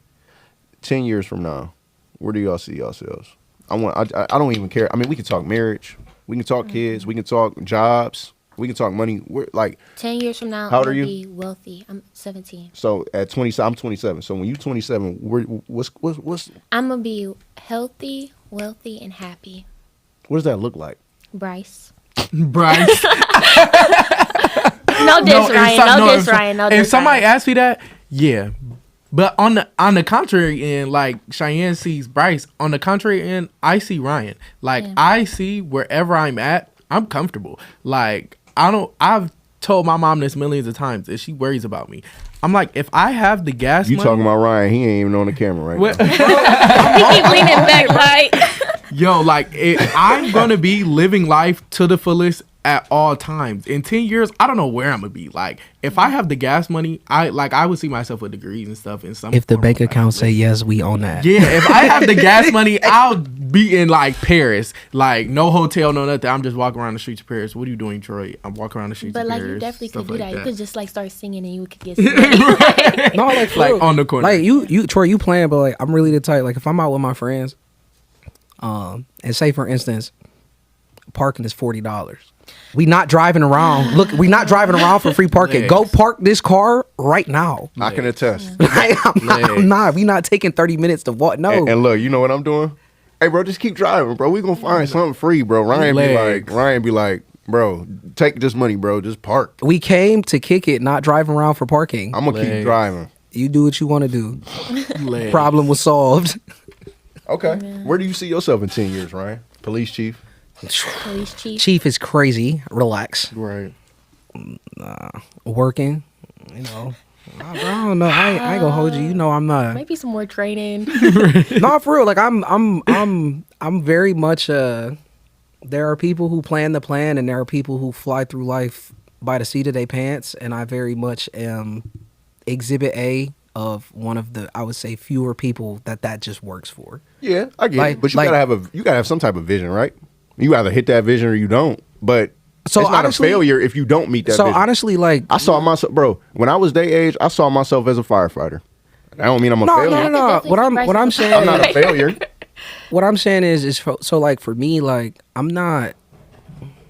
10 years from now, where do y'all see yourselves? I don't even care. I mean, we can talk marriage, we can talk kids, we can talk jobs, we can talk money. We're like 10 years from now, How old I'm are gonna you? be wealthy. I'm 17. so at 20. I'm 27. So when you 27, what's I'm gonna be healthy, wealthy, and happy. what does that look like? Bryce. Bryce. No diss, Ryan. No diss, Ryan. No diss, If somebody Ryan. asks me that, yeah. But on the contrary end, like Cheyenne sees Bryce, on the contrary end, I see Ryan. Like Yeah. I see wherever I'm at, I'm comfortable. Like I've told my mom this millions of times, and she worries about me. I'm like, if I have the gas You money, talking about Ryan? He ain't even on the camera right What- now. He keep leaning back like. yo, like I'm gonna be living life to the fullest at all times. In 10 years, I don't know where I'm gonna be. Like, if I have the gas money, I would see myself with degrees and stuff in some. If the form bank of, account say yes, we own that. yeah, if I have the gas money, I'll be in like Paris, like no hotel, no nothing. I'm just walking around the streets of Paris. What are you doing, Troy? I'm walking around the streets But of like Paris. you definitely could stuff do like that. You could just like start singing and you could get some money. No, like, for Like, real. on the corner. Like you Troy, you playing, but like I'm really the type. Like if I'm out with my friends, and say for instance, parking is $40. We not driving around. Look, we not driving around for free parking. Legs. Go park this car right now. I can attest. I'm not. We not taking 30 minutes to walk. No. And look, you know what I'm doing? Hey, bro, just keep driving, bro. We gonna find something free, bro. Ryan be like, bro, take this money, bro. Just park. We came to kick it, not drive around for parking. I'm gonna keep Legs. driving. You do what you want to do. Legs. Problem was solved. Okay. Where do you see yourself in 10 years, Ryan? Police chief? Police chief. Chief is crazy. Relax. Right. Working. You know. I don't know. I ain't gonna hold you. You know I'm not. Maybe some more training. No, for real. Like I'm very much. There are people who plan the plan, and there are people who fly through life by the seat of their pants. And I very much am Exhibit A of one of the, I would say, fewer people that just works for. Yeah, I get Like- it. But you like- gotta have some type of vision, right? You either hit that vision or you don't. But So it's not honestly- a failure if you don't meet that So vision. honestly, like, I saw myself, bro. When I was their age, I saw myself as a firefighter. That don't mean I'm a no, failure. no, no, no. What I'm saying, I'm not a failure. what I'm saying is so like for me, like I'm not.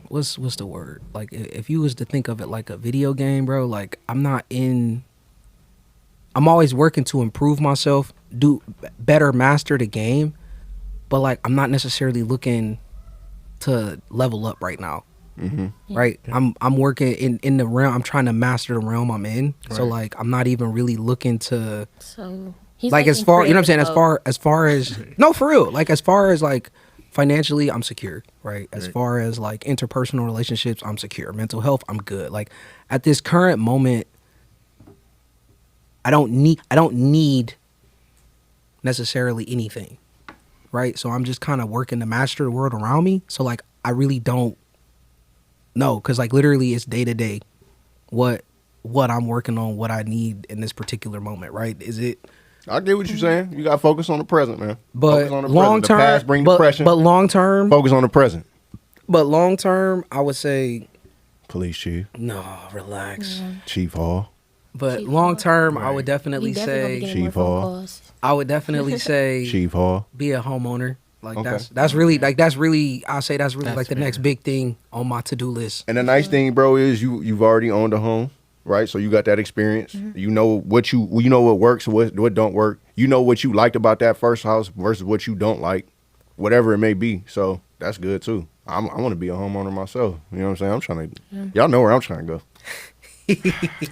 What's the word? Like if you was to think of it like a video game, bro. Like I'm always working to improve myself, do better, master the game, but like I'm not necessarily looking to level up right now. Right, I'm working in the realm. I'm trying to master the realm I'm in. So Right. like I'm not even really looking to. So he's Like as in far, you know what I'm saying, creative as far as no, for real, like as far as like financially, I'm secure, right? As Right. far as like interpersonal relationships, I'm secure. Mental health, I'm good. Like at this current moment, I don't need necessarily anything, right? So I'm just kind of working to master the world around me. So like I really don't know, because like literally it's day to day what I'm working on, what I need in this particular moment, right? Is it? I get what you're saying. You got to focus on the present, man. But focus on the long present. term, The past bring but depression. long term, Focus on the present. but long term, I would say Police chief, no, relax. Chief Hall. But Chief long Hall. term, I Right. would definitely You definitely gonna be say, getting more Chief phone Hall. calls. I would definitely say, Chief Hall. be a homeowner. Like Okay. that's really like that's really I'll say that's really That's like the fair. next big thing on my to do list. And the nice thing, bro, is you've already owned a home, right? So you got that experience. You know what what works, what don't work. You know what you liked about that first house versus what you don't like, whatever it may be. So that's good too. I want to be a homeowner myself. You know what I'm saying? I'm trying to. Y'all know where I'm trying to go.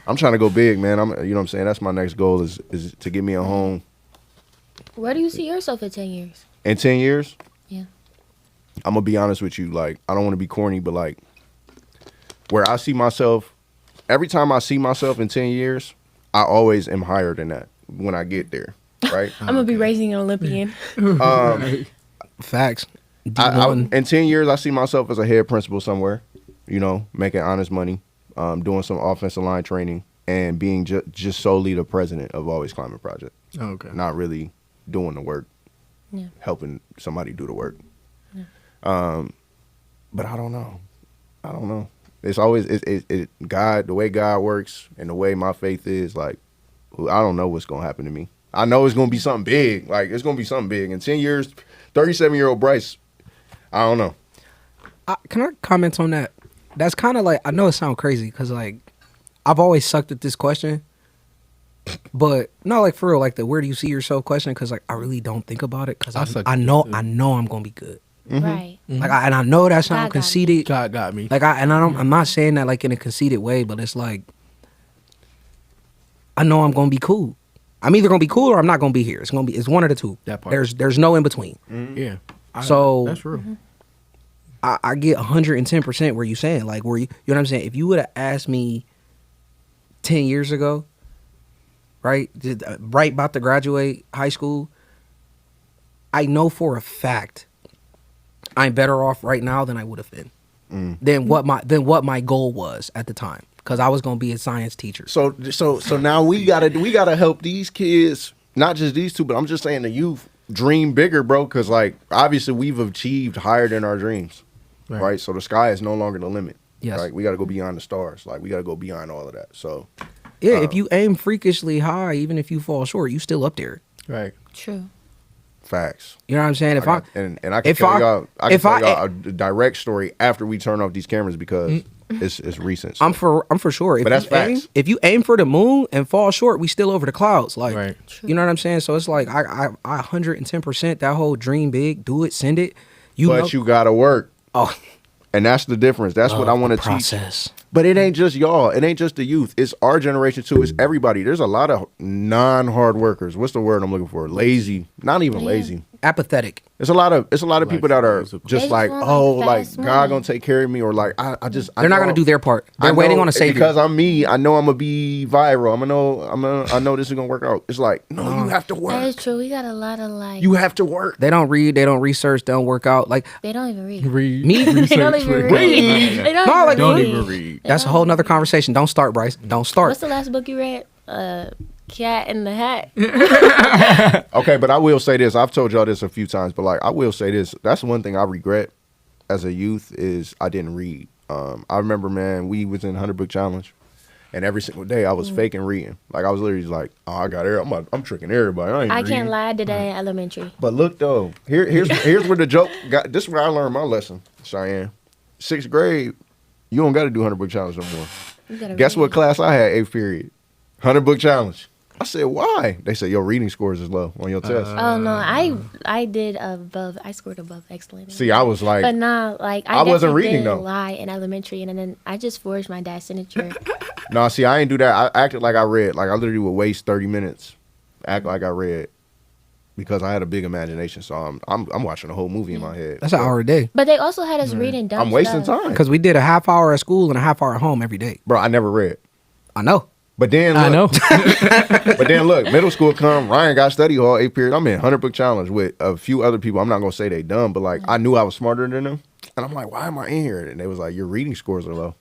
I'm trying to go big, man. You know what I'm saying? That's my next goal is to get me a home Where do you see yourself in 10 years? in 10 years. Yeah. I'm gonna be honest with you. Like, I don't want to be corny, but like, where I see myself, every time I see myself in 10 years, I always am higher than that when I get there, right? I'm gonna be raising an Olympian. Facts. I, D1. in 10 years, I see myself as a head principal somewhere, you know, making honest money, doing some offensive line training, and being just solely the president of Always Climbing Project. Okay. Not really doing the work, Yeah. helping somebody do the work. Yeah. But I don't know. It's always God, the way God works and the way my faith is, like, I don't know what's gonna happen to me. I know it's gonna be something big. Like, it's gonna be something big. In 10 years, 37-year-old Bryce, I don't know. Can I comment on that? That's kind of like, I know it sounds crazy because like I've always sucked at this question, but no, like for real, like the where do you see yourself question, because like I really don't think about it because I suck I at know it, too. I know I'm gonna be good. Right. Like and I know that God sounds got me. conceited. God got me. Like I'm not saying that like in a conceited way, but it's like I know I'm gonna be cool. I'm either gonna be cool or I'm not gonna be here. It's one of the two. That part. There's no in between. Yeah. So- that's real. I get 110% where you saying, like, where you know what I'm saying? If you would have asked me 10 years ago, right about to graduate high school, I know for a fact I'm better off right now than I would have been. Than what my goal was at the time, because I was gonna be a science teacher. So now we gotta help these kids, not just these two, but I'm just saying the youth dream bigger, bro. Because like obviously we've achieved higher than our dreams, right? So the sky is no longer the limit. Yes. Like we gotta go beyond the stars. Like we gotta go beyond all of that. So Yeah, if you aim freakishly high, even if you fall short, you still up there. Right. True. facts. You know what I'm saying? If I and I can if tell I- y'all, I can if tell I- y'all a direct story after we turn off these cameras because it's recent. I'm for sure. If But that's you aim, facts. if you aim for the moon and fall short, we still over the clouds. Like, Right. you know what I'm saying? So it's like I 110% that whole dream big, do it, send it. You know, But you gotta work, oh, and that's the difference. That's what I want to teach. process. But it ain't just y'all. It ain't just the youth. It's our generation too. It's everybody. There's a lot of non-hard workers. What's the word I'm looking for? Lazy. Not even Yeah. lazy. Apathetic. It's a lot of people that are just just like, want, like, oh, like fast God money. gonna take care of me, or like I They're not gonna do their part. They're waiting on a savior. because I'm me. I know I'm gonna be viral. I know this is gonna work out. It's like no, you have to That work. is true. We got a lot of like. You have to work. They don't read. They don't research. They don't work out. Like They don't even read. Read. me. They don't even read. They don't, No, even like, Don't read. even read. That's a whole nother conversation. Don't start, Bryce. Don't start. What's the last book you read? Cat in the Hat. Okay, but I will say this. I've told y'all this a few times, but like I will say this. That's one thing I regret as a youth is I didn't read. I remember, man, we was in 100 book challenge, and every single day I was faking reading. Like I was literally like, "Oh, I got it. I'm tricking everybody. I ain't I reading." can't lie, I did that in elementary. But look though, here's where the joke got. This is where I learned my lesson, Cheyenne. 6th grade, you don't got to do 100 book challenge no more. You gotta Guess read. what class I had 8th period? 100 book challenge. I said, why? They said your reading scores is low on your test. Oh no, I did above. I scored above excellent. See, I was like, But nah, like I wasn't definitely reading, did though. lie in elementary, and then I just forged my dad's signature. no, see, I ain't do that. I acted like I read. Like I literally would waste 30 minutes, act like I read, because I had a big imagination. So I'm watching a whole movie in my head. That's an hour a day. But they also had us reading dumb I'm wasting stuff. time, Because we did a half hour at school and a half hour at home every day. bro. I never read. I know. But then I know. But then look, middle school come, Ryan got study hall 8th period. I'm in 100 book challenge with a few other people. I'm not gonna say they dumb, but like I knew I was smarter than them. And I'm like, why am I in here? And they was like, your reading scores are low.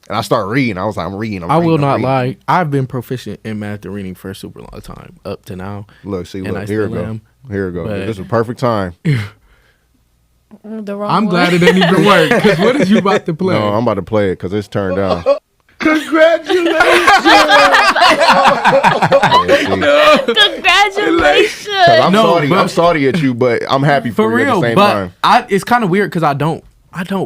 And I start reading. I was like, I'm reading. I will not lie. I've been proficient in math and reading for a super long time up to now. Look, see, And look, I here it still go. am. Here it go. But- This is a perfect time. The wrong I'm one. glad it didn't even work. Because what is you about to play? No, I'm about to play it because it's turned down. Congratulations. I'm No, sorry. but- I'm sorry at you, but I'm happy for, For you real, at the same but time. it's kind of weird because I don't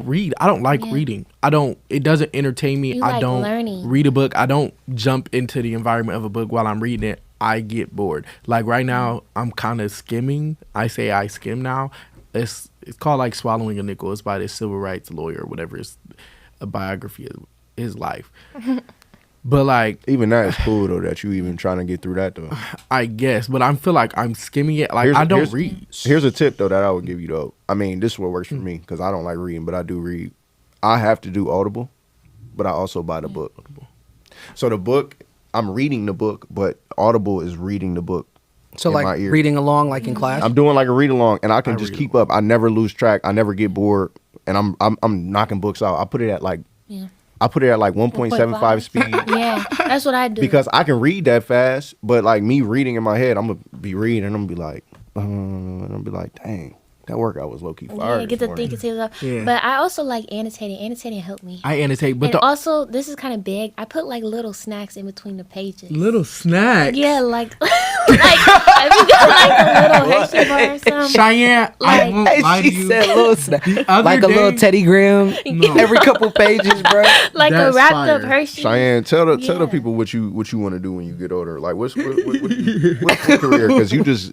read. I don't like reading. It doesn't entertain me. You I like don't learning. read a book. I don't jump into the environment of a book while I'm reading it. I get bored. Like right now, I'm kind of skimming. I say I skim now. It's called like Swallowing a Nickel. It's by this civil rights lawyer or whatever. It's a biography of his life. But like, Even that is cool though that you even trying to get through that though. I guess, but I feel like I'm skimming it. Like I don't read. Here's a tip though that I would give you though. I mean, this is what works for me because I don't like reading, but I do read. I have to do Audible, but I also buy the book. So the book, I'm reading the book, but Audible is reading the book. So in my like ear. reading along like in class. I'm doing like a read along, and I can just read keep up. I never lose track. I never get bored, and I'm knocking books out. I put it at like Yeah. 1.75 speed. Yeah, that's what I do. Because I can read that fast, but like me reading in my head, I'm gonna be reading and I'm gonna be like, and I'm be like, dang, that workout was low key fire. yeah, get this to morning. thinking stuff. Yeah. But I also like annotating. Annotating helped me. I annotate, but And the also, this is kind of big. I put like little snacks in between the pages. little snacks. Yeah, like if you got like a little Hershey bar or something. Cheyenne, I Like- won't lie to you. little snack. other Like a little day- Teddy Graham No. every couple pages, bro. Like a That's wrapped fire. up Hershey. Cheyenne, tell the Yeah. people what you want to do when you get older. Like what's your career? Because you just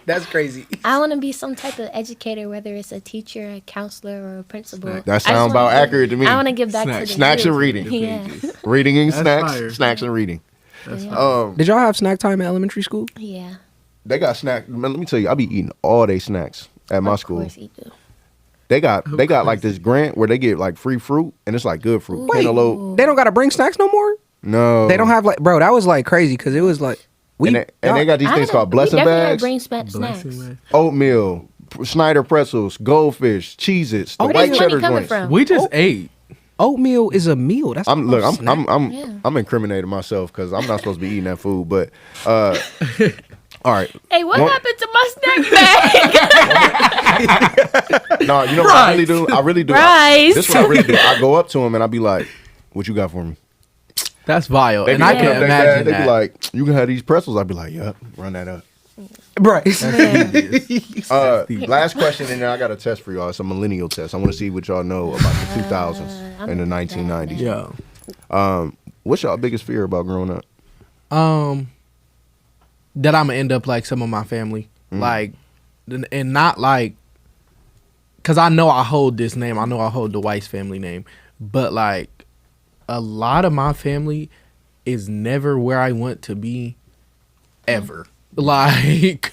That's crazy. I want to be some type of educator, whether it's a teacher, a counselor, or a principal. Snack. That I just sound about wanna give- accurate to me. I want to give back Snack. to the Snacks and youth. reading. Yeah, reading and That's snacks, fire. snacks and reading. yeah. Did y'all have snack time at elementary school? Yeah. They got snack. Man, let me tell you, I be eating all day snacks at my Of school. course you do. They got like this grant where they get like free fruit and it's like good fruit. Wait, Cantaloupe. they don't gotta bring snacks no more. No, They don't have like, bro. That was like crazy because it was like And they got these things called blessing we definitely had bags, brain snacks. Blessing, man. oatmeal, Snyder pretzels, goldfish, Cheez-Its, the Where white does money cheddar coming joints. from? We just ate. oatmeal is a meal. That's I'm not look, a I'm snack. Yeah. I'm incriminating myself because I'm not supposed to be eating that food. But all right, Hey, what One- happened to my snack bag? no, you know what I really do? I really do. Rice. This is what I really do. I go up to him and I be like, "What you got for me?" That's vile, They and be I looking can up their imagine bag, They that. be like, "You can have these pretzels." I'd be like, "Yep, run that up." Bryce. Last question, and then I got a test for y'all. It's a millennial test. I want to see what y'all know about the 2000s and the 1990s. Yeah. What's y'all biggest fear about growing up? That I'm gonna end up like some of my family, like, and not like, cause I know I hold this name. I know I hold the Weiss family name, but like, a lot of my family is never where I want to be, ever. Like,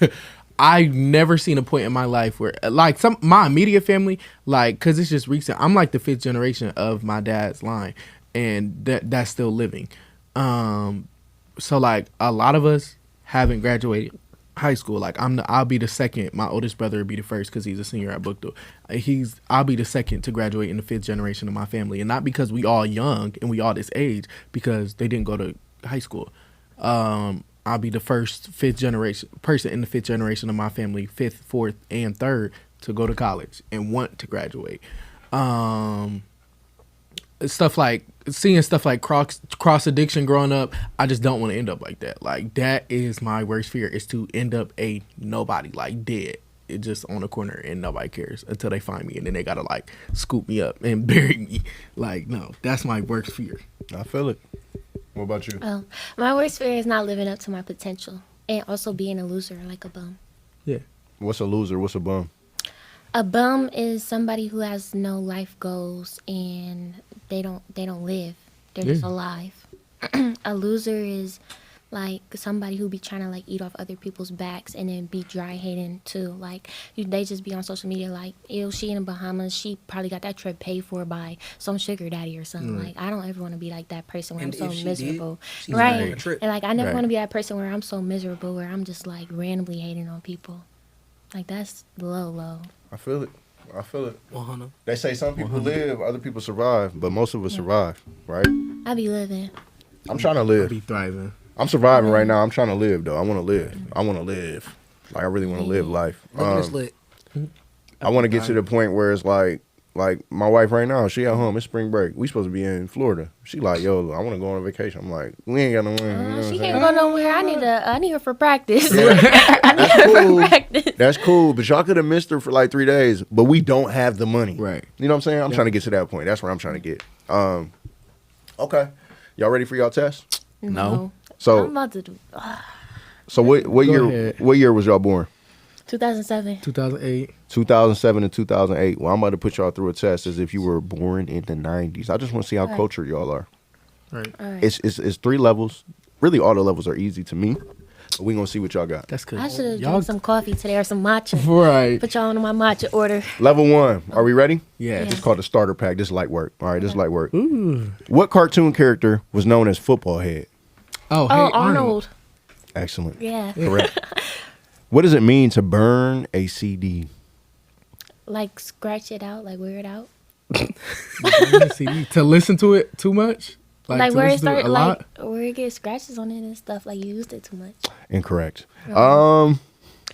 I've never seen a point in my life where, like, my immediate family, like, cause it's just recent. I'm like the 5th generation of my dad's line, and that's still living. So like a lot of us haven't graduated high school. Like I'll be the second. My oldest brother will be the first because he's a senior at Bookdale. I'll be the second to graduate in the 5th generation of my family, and not because we all young and we all this age, because they didn't go to high school. I'll be the fifth generation person in the fifth generation of my family, fifth, fourth, and third to go to college and want to graduate. Stuff like seeing stuff like cross addiction growing up, I just don't want to end up like that. Like that is my worst fear, is to end up a nobody, like dead. It just on the corner and nobody cares until they find me, and then they gotta like scoop me up and bury me. Like, no, that's my worst fear. I feel it. What about you? My worst fear is not living up to my potential and also being a loser, like a bum. Yeah. What's a loser? What's a bum? A bum is somebody who has no life goals and they don't live. They're just alive. A loser is like somebody who be trying to like eat off other people's backs and then be dry hating too. Like they just be on social media like, ew, she in the Bahamas, she probably got that trip paid for by some sugar daddy or something. Like I don't ever want to be like that person where And I'm so if she miserable. did, she's right. on a trip. And like I never Right. want to be that person where I'm so miserable where I'm just like randomly hating on people. Like that's low. I feel it. 100. They say some people live, other people survive, but most of us survive, right? I be living. I'm trying to I'll live. be thriving. I'm surviving right now. I'm trying to live, though. I want to live. Like, I really want to live life. It's lit. I want to get to the point where it's like my wife right now, she at home. It's spring break. We supposed to be in Florida. She like, yo, I want to go on a vacation. I'm like, we ain't got no money. You know what I'm She saying? can't go nowhere. I need her for practice. That's cool. practice. That's cool. But y'all could have missed her for like 3 days. But we don't have the money. Right. You know what I'm saying? I'm trying to get to that point. That's where I'm trying to get. Okay. Y'all ready for y'all test? No. So I'm about to do So what Go year? ahead. What year was y'all born? 2007. 2008. 2007 and 2008. Well, I'm about to put y'all through a test as if you were born in the 90s. I just want to see how Right. cultured y'all are. Right. All right. It's 3 levels. Really, all the levels are easy to me. But we gonna see what y'all got. That's good. I should have Y'all drank some coffee today or some matcha. right. Put y'all on my matcha order. Level 1. Are we ready? Yeah. It's called the starter pack. This is light work. All right, this is light work. Ooh. What cartoon character was known as Football Head? Oh, hey, Oh, Arnold. Arnold. Excellent. Yeah. Correct. What does it mean to burn a CD? Like scratch it out, like wear it out. CD. To listen to it too much? Like to where it listen to start, a like lot? where it gets scratches on it and stuff. Like you used it too much. Incorrect. Oh,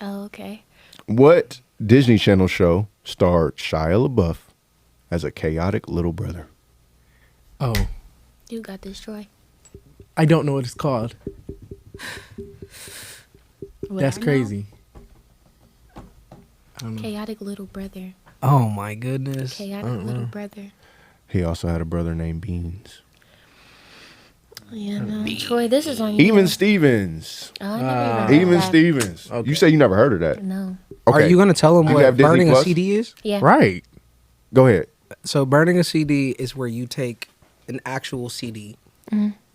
okay. What Disney Channel show starred Shia LaBeouf as a chaotic little brother? Oh, You got this, Troy. I don't know what it's called. Would That's I know? crazy. I don't know. Chaotic little brother. Oh my goodness. Chaotic little brother. He also had a brother named Beans. Yeah, no. Troy, this is on you. Even Stevens. Oh, I never even heard Even that. Stevens. Okay. You say you never heard of that? No. Okay. Are you going to tell them You what have Disney burning Plus? a CD is? Yeah. Right. Go ahead. So burning a CD is where you take an actual CD,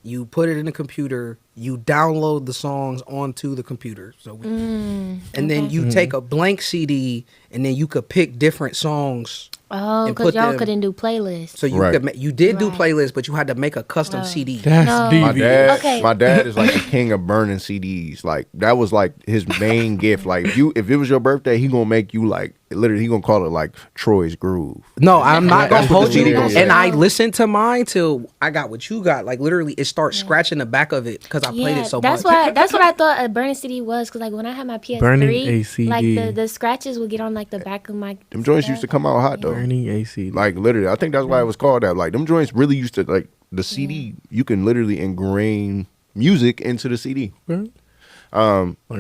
you put it in a computer, you download the songs onto the computer. So, and then you take a blank CD, and then you could pick different songs. Oh, And because put y'all them- couldn't do playlists. So you Right. could you did do Right. playlists, but you had to make a custom Oh. CD. That's No. My devious. dad, Okay. my dad is like the king of burning CDs. Like that was like his main gift. Like if it was your birthday, he gonna make you like literally. He gonna call it like Troy's Groove. No, I'm not gonna That's what hold the you. CD is. And I listened to mine till I got what you got. Like literally, it starts scratching the back of it because I played it so that's much. why. That's what I thought a burning CD was. Because like when I had my PS3, Burning a CD. like the scratches would get on like the back of my. Them joints used to come out hot though. Burning AC. Like literally, I think that's why it was called that. Like them joints really used to like the CD. You can literally ingrain music into the CD. Learn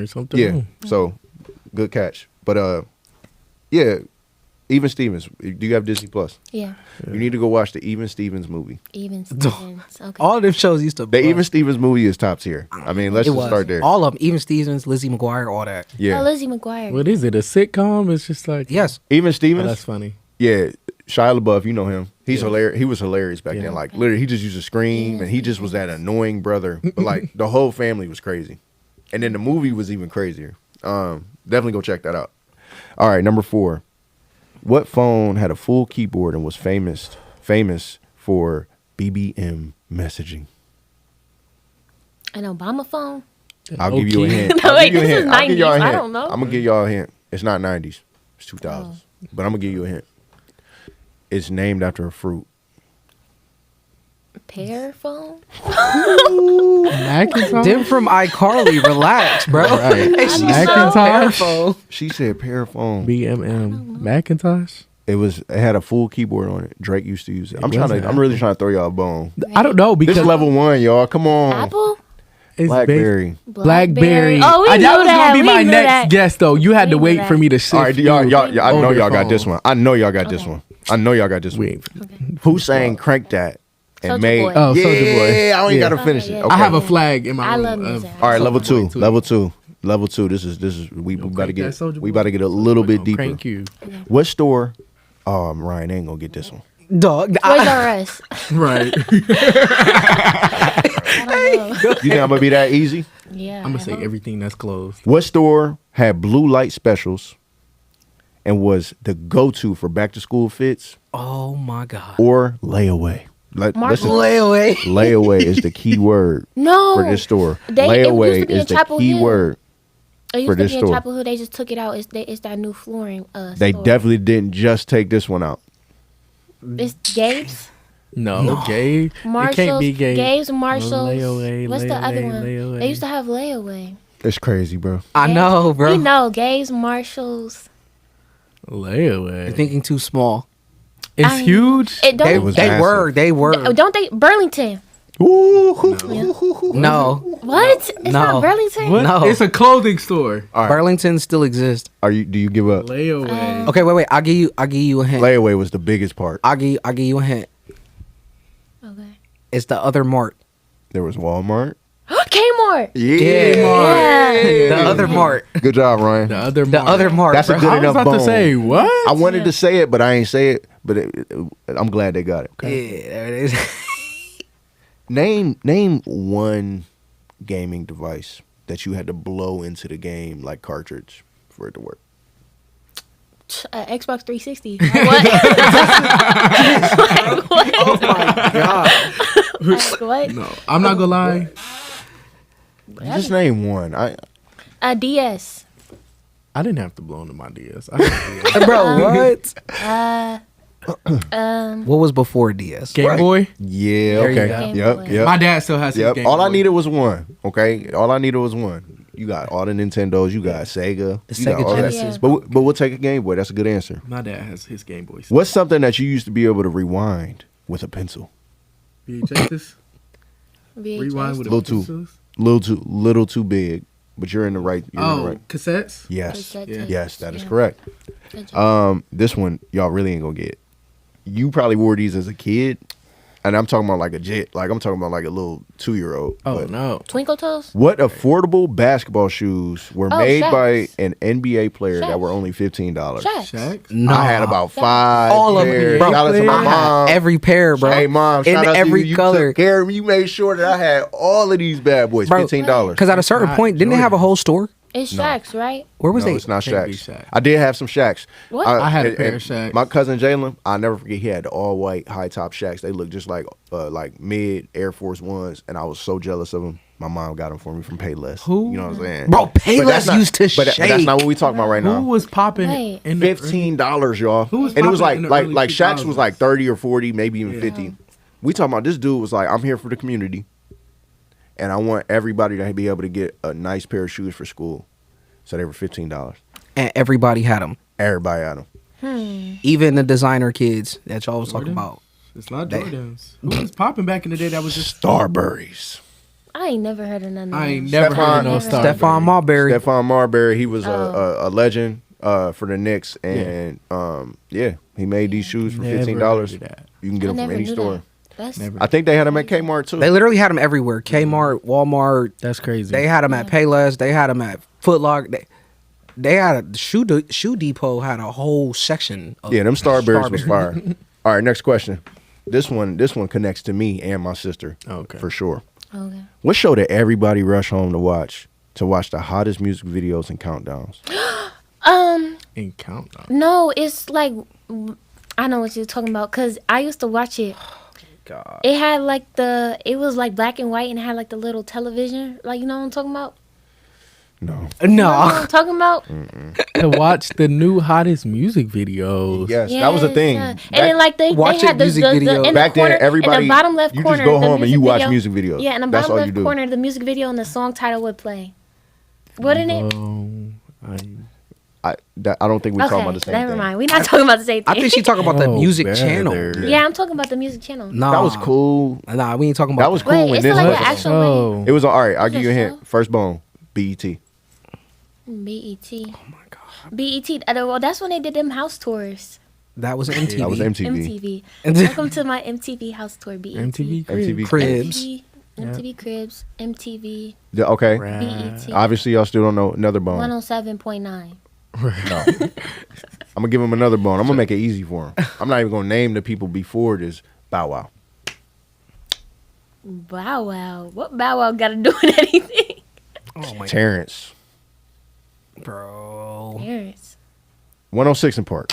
something Yeah. new. So good catch. But yeah. Even Stevens. Do you have Disney Plus? Yeah. You need to go watch the Even Stevens movie. Even Stevens. Okay. All of them shows used to. The Even Stevens movie is top tier. I mean, let's it just was start there. all of them. Even Stevens, Lizzie McGuire, all that. Yeah. Oh, Lizzie McGuire. What is it? A sitcom? It's just like Yes. Even Oh, Stevens. that's funny. Yeah, Shia LaBeouf, you know him. He's hilarious. He was hilarious back Yeah. then. Like literally, he just used to scream, and he just was that annoying brother. But like the whole family was crazy, and then the movie was even crazier. Definitely go check that out. All right, number 4. What phone had a full keyboard and was famous for BBM messaging? An Obama phone. I'll give you a Okay. hint. No, I'll wait, give you a this is hint. I'll give y'all a 90s. I hint. don't know. I'm gonna give y'all a hint. It's not 90s. It's 2000s. But I'm gonna give you a hint. It's named after a fruit. Pear phone? Macintosh. Them from iCarly, relax, bro. Right. Hey, she said Macintosh. Paraphone. She said Paraphone. BMM. Macintosh. It had a full keyboard on it. Drake used to use it. I'm wasn't really trying to throw y'all a bone. I don't know because This level 1, y'all. Come on. Apple? it's Blackberry. Blackberry. Oh, we that knew was that. gonna be We my knew next that. guess though. You had to We knew wait that. for me to shift. All right, y'all, I know older y'all got phone. this one. I know y'all got this one. I know y'all got this one. Wait. Who sang Crank That and Soulja made Boy. Oh, yeah, Soulja Boy. I don't even Yeah. gotta finish Okay, it. yeah. Okay. I have a flag in my I room. love of music. All right, level Soulja Boy, 2. Level 2. This is we about to crank that get Soulja we Boy. about to get a little bit Gonna deeper. Crank you. What store? Ryan ain't gonna get this one. Dog. Toys R Us. Right. I don't know. You think I'm gonna be that easy? Yeah. I'm gonna I say hope. everything that's closed. What store had blue light specials and was the go-to for back to school fits Oh my God. or layaway? Listen, Layaway. layaway is the key word No. for this store. It used to Layaway be in is the Chapel key Hill. word. It used for to this be in store. Chapel Hill. They just took it out. It's that new flooring They store. definitely didn't just take this one out. It's Gabe's. No, Gabe. Marshalls. It can't be Gabe. Gabe's, Marshalls. Layaway, What's the other layaway, one? layaway. They used to have layaway. It's crazy, bro. I know, bro. You know, Gabe's, Marshalls. Layaway. You're thinking too small. It's I- huge. It They, don't. was they massive. were. They were. Don't they? Burlington. No. What? It's No. not Burlington. What? No. It's a clothing store. All right. Burlington still exists. Do you give up? Layaway. Okay, wait. I'll give you a hint. Layaway was the biggest part. I'll give you a hint. Okay. It's the other mart. There was Walmart. Kmart. Yeah. The other mart. Good job, Ryan. The other The Mark. other mart. That's a bro. good I was enough about to bone. say what? I wanted to say it, but I ain't say it. But I'm glad they got it. Yeah, there it is. Name one gaming device that you had to blow into the game like cartridge for it to work. Xbox 360. What? Oh my God. Like what? No, I'm not gonna lie. Just name one. A DS. I didn't have to blow into my DS. I had DS. Bro, what? What was before DS? Game Boy. Yeah. There you Okay. go. Game Yep. Boy. Yep. My dad still has his Yep. Game All Boy. I needed was one. Okay. All I needed was one. You got all the Nintendos. You got Sega. The You got Sega all that. Genesis. Yeah. But we'll take a Game Boy. That's a good answer. My dad has his Game Boy. What's something that you used to be able to rewind with a pencil? VHS? VHS. Rewind with a Little pencil? Little too big. But you're in the right. You're in the Oh, right. cassettes. Yes. Cassette Yeah. tapes. Yes, that is Yeah. correct. Good job. This one y'all really ain't gonna get. You probably wore these as a kid, and I'm talking about like I'm talking about like a little 2-year-old. Oh But no. Twinkle Toes. what affordable basketball shoes were Oh, made by Shaqs. an NBA player that Shaqs. were only $15? Shaqs. Shaq. No. I had about 5 all of pairs. them, bro. Shout out to my I had mom. every pair, bro. Hey mom, in shout out every to you. You color. took care of me. You made sure that I had all of these bad boys. Bro, $15. Because at a certain Not point, didn't they have a whole store? It's No. Shaqs, right? Where was No, they? it's not Can't be Shaqs. Shaq. I did have some Shaqs. What? I had a and- pair and of Shaqs. My cousin Jalen, I'll never forget. He had the all white high top Shaqs. They looked just like mid Air Force Ones, and I was so jealous of them. My mom got them for me from Payless. Who? You know what I'm saying? Bro, But that's Payless not- used to but that's shake. not what we talking about right Who now. was popping Right. in the $15, y'all. Who was and it was popping like in the like early Shaqs was like 2000s? 30 or 40, maybe even Yeah. 50. We talking about this dude was like, I'm here for the community, and I want everybody to be able to get a nice pair of shoes for school. So they were $15. And everybody had them. Everybody had them. Even the designer kids that y'all was talking Jordans? about. It's not They- Jordans. Who was popping back in the day that was just Starburys. I ain't never heard of none of I ain't those. never heard of no Never. Star. Stephon Marbury. Stephon Marbury, he was Oh. a legend for the Knicks, and yeah, he made these shoes for Never $15. heard of that. You can get I them from never any knew store. that. That's Never. I think they had them at Kmart too. They literally had them everywhere. Kmart, Walmart. That's crazy. They had them at Payless. They had them at Foot Locker. They had a Shoe Depot had a whole section. Of Yeah, them Starburys was Starburys. fire. All right, next question. This one connects to me and my sister. Okay. For sure. okay. What show did everybody rush home to watch the hottest music videos and countdowns? In countdown. No, it's like I know what you're talking about because I used to watch it. God. It had like it was like black and white and it had like the little television, like you know what I'm talking about. No. You know what I'm talking about? To watch the new hottest music videos. Yes, that was a thing. And then like they Watching had the music videos. in Back the corner, then, everybody, in the bottom left you corner, just go the home and you music watch video- music videos. Yeah, in the That's bottom all you left do. corner, the music video and the song title would play. Wouldn't it? I don't think we're talking about the same never thing. mind. We're not talking about the same thing. I think she talking about the Oh, music better. channel. Yeah, I'm talking about the music channel. Nah, That was cool. Nah, we ain't talking about That was cool Wait, when it's this like an happened. actual Oh, It was all right. I'll Is give it you a hint. so? First bone, BET. BET. Oh my god. BET. Well, that's when they did them house tours. That was MTV. That was MTV. MTV. Welcome to my MTV house tour. BET. MTV MTV Cribs. MTV Cribs. MTV. Yeah, okay. BET. Obviously, y'all still don't know another bone. 107.9. No. I'm gonna give him another bone. I'm gonna make it easy for him. I'm not even gonna name the people before this. Bow Wow. Bow Wow. What Bow Wow got to do with anything? Oh my Terrence. bro. Parents. 106 in Park.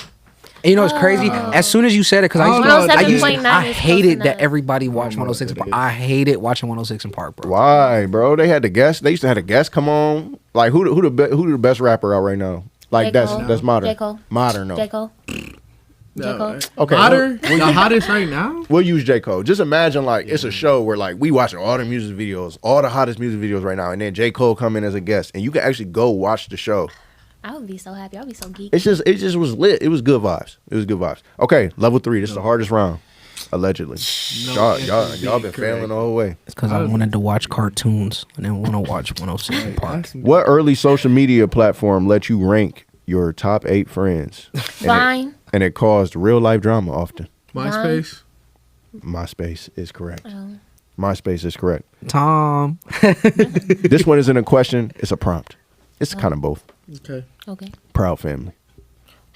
And you know what's crazy? As soon as you said it, because I hated that everybody watched 106 in Park. I hated watching 106 in Park, bro. Why, bro? They had the guests. They used to have a guest come on. Like who the best rapper out right now? Like J. Cole. that's modern. J. Cole. Modern, no. J. Cole. J. Cole. Okay. Hotter? The hottest right now? We'll use J. Cole. Just imagine like it's a show where like we watching all the music videos, all the hottest music videos right now, and then J. Cole come in as a guest, and you can actually go watch the show. I would be so happy. I would be so geeked. It just was lit. It was good vibes. It was good vibes. Okay, level 3. This is the hardest round, allegedly. Y'all been failing the whole way. It's because I wanted to watch cartoons and then want to watch 106 in Park. What early social media platform let you rank your top 8 friends? Fine. And it caused real life drama often. MySpace? MySpace is correct. Oh. MySpace is correct. Tom. This one isn't a question. It's a prompt. It's kind of both. Okay. Okay. Proud family.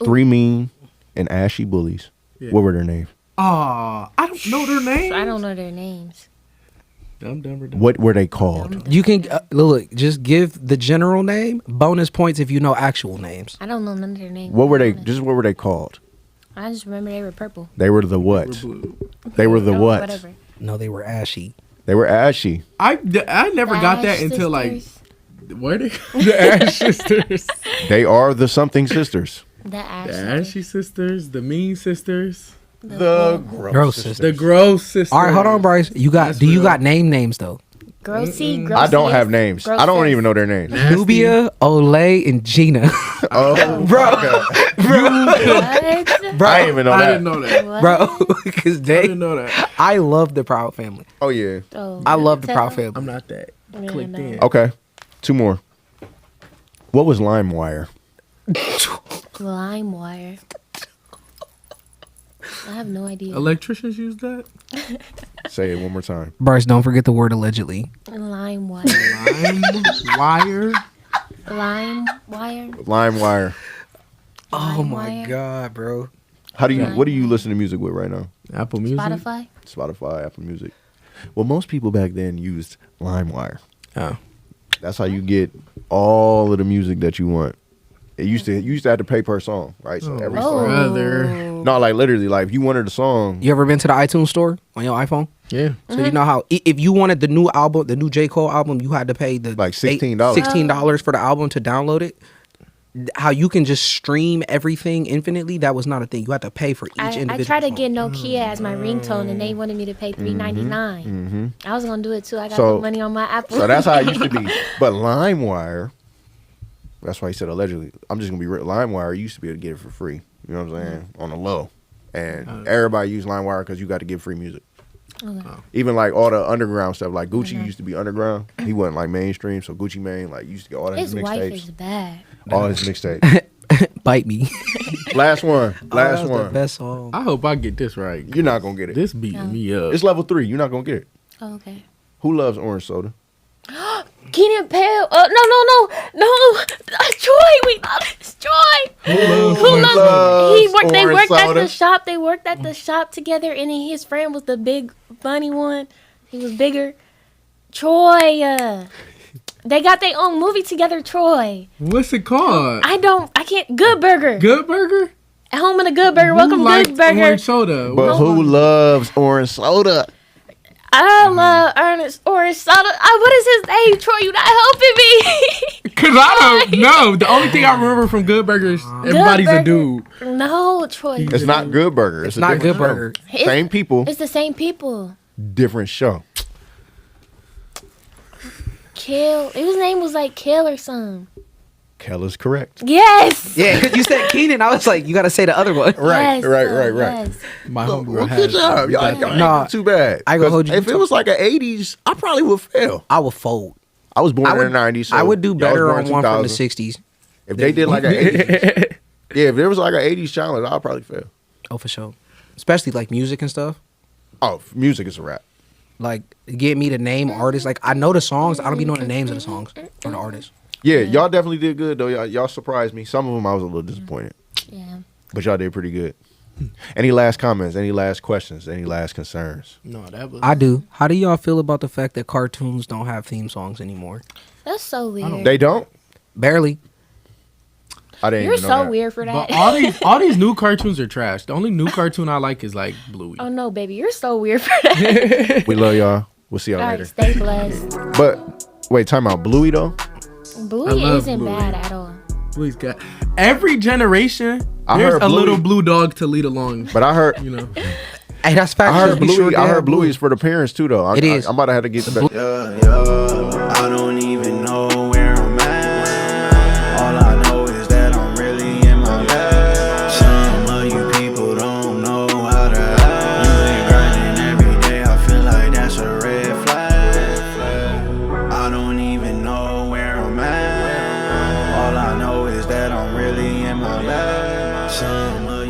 3 mean and ashy bullies. Yeah. What were their names? I don't know their names. I don't know their names. Dumb. What were they called? You can look. Just give the general name. Bonus points if you know actual names. I don't know none of their names. What were they called? I just remember they were purple. They were the what? Blue. They were the Oh, what? Whatever. No, they were ashy. They were ashy. I never got that Ash until like sisters. where they the Ash sisters, They are the something sisters. The Ash. the Ashy sisters, the Mean sisters, The Gross sisters. the Gross sisters. All right, hold on, Bryce. You got? That's Do you real. got names though? Grossy. I don't have names. I don't even know their names. Nasty. Nubia, Olay, and Gina. Oh, Bro. What? Bro, I didn't even know I that. didn't know that. What? bro, because I they. didn't know that. I love the Proud Family. Oh yeah. Oh, I love the tell Proud them. Family. I'm not that Yeah, clicked no. in. Okay. 2 more. What was LimeWire? LimeWire. I have no idea. Electricians use that. Say it one more time. Bryce, don't forget the word allegedly. LimeWire. Wire. LimeWire. LimeWire. Oh my LimeWire. god, bro. What do you listen to music with right now? Apple Music. Spotify. Spotify, Apple Music. Well, most people back then used LimeWire. Oh. That's how you get all of the music that you want. You used to have to pay per song, right? So every Oh. song. Brother. No, like literally, like if you wanted a song, You ever been to the iTunes store on your iPhone? Yeah. So you know how if you wanted the new album, the new J. Cole album, you had to pay the Like $16. $16 for the album to download it. How you can just stream everything infinitely, that was not a thing. You had to pay for each individual I tried to song. get Nokia as my ringtone, and they wanted me to pay $3.99. I was gonna do it too. I got So- the money on my Apple. so that's how it used to be. But LimeWire, that's why he said allegedly. I'm just gonna be real. LimeWire, you used to be able to get it for free. You know what I'm saying? On the low, and everybody used LimeWire because you got to get free music. Okay. Even like all the underground stuff, like Gucci used to be underground. He wasn't like mainstream, so Gucci Mane like used to get all that His wife is mixtapes, bad. all his mixtapes. Bite Me. Last one, That last was the one. best song. I hope I get this right. You're not gonna get it. This beating me up. It's level 3. You're not gonna get it. Oh, okay. Who loves orange soda? Keenan Pale. No. Troy. We love this. Troy. Who loves? He worked. They orange worked at soda? the shop. They worked at the shop together, and then his friend was the big funny one. He was bigger. Troy. They got their own movie together. Troy. What's it called? I can't. Good Burger. Good Burger. Home of the Good Burger. Welcome, Who likes Good Burger. orange soda? But who loves orange soda? I love Ernest Orange Soda. What is his name, Troy? You not helping me. I don't know. The only thing I remember from Good Burger is everybody's a dude. No, Troy. It's not Good Burger. It's a not different Good Burger. show. Same people, It's the same people. different show. Kill. His name was like Kill or something. Kel is correct. Yes. Yeah, because you said Keenan. I was like, you got to say the other one. Right, Yes, right. yes. My homegirl Well, has. good job. Y'all ain't Nah, too bad. I gonna hold you If to- it was like an 80s, I probably would fail. I would fold. I was born I would, in the 90s. So I would do y'all was better born on in one from the 2000. 60s. If they did like an 80s. Yeah, if there was like an 80s challenge, I'd probably fail. Oh, for sure. Especially like music and stuff. Oh, music is a rap. Like, get me to name artists. Like, I know the songs. I don't be knowing the names of the songs or the artists. Yeah, y'all definitely did good though. Y'all surprised me. Some of them I was a little disappointed, Yeah. but y'all did pretty good. Any last comments? Any last questions? Any last concerns? No, that was. I do. How do y'all feel about the fact that cartoons don't have theme songs anymore? That's so weird. They don't. Barely. I didn't. You're even know so that. weird for that. But all these new cartoons are trash. The only new cartoon I like is like Bluey. Oh no, baby, you're so weird for that. We love y'all. We'll see y'all All later. right, stay blessed. But wait, time out. Bluey though. Bluey love isn't Bluey. bad at all. Bluey's got every generation. I There's heard a Bluey- little blue dog to lead along. But I heard. You know, Hey, that's fact. I heard You Bluey. sure I did heard have Bluey's for the parents too though. It is. I'm about to have to get the. Yeah, I don't even know where I'm at. All I know is that I'm really in my bag. Some of you people don't know how to act. You ain't grinding every day, I feel like that's a red flag. I don't even know where I'm at. All I know is that I'm really in my bag. Some of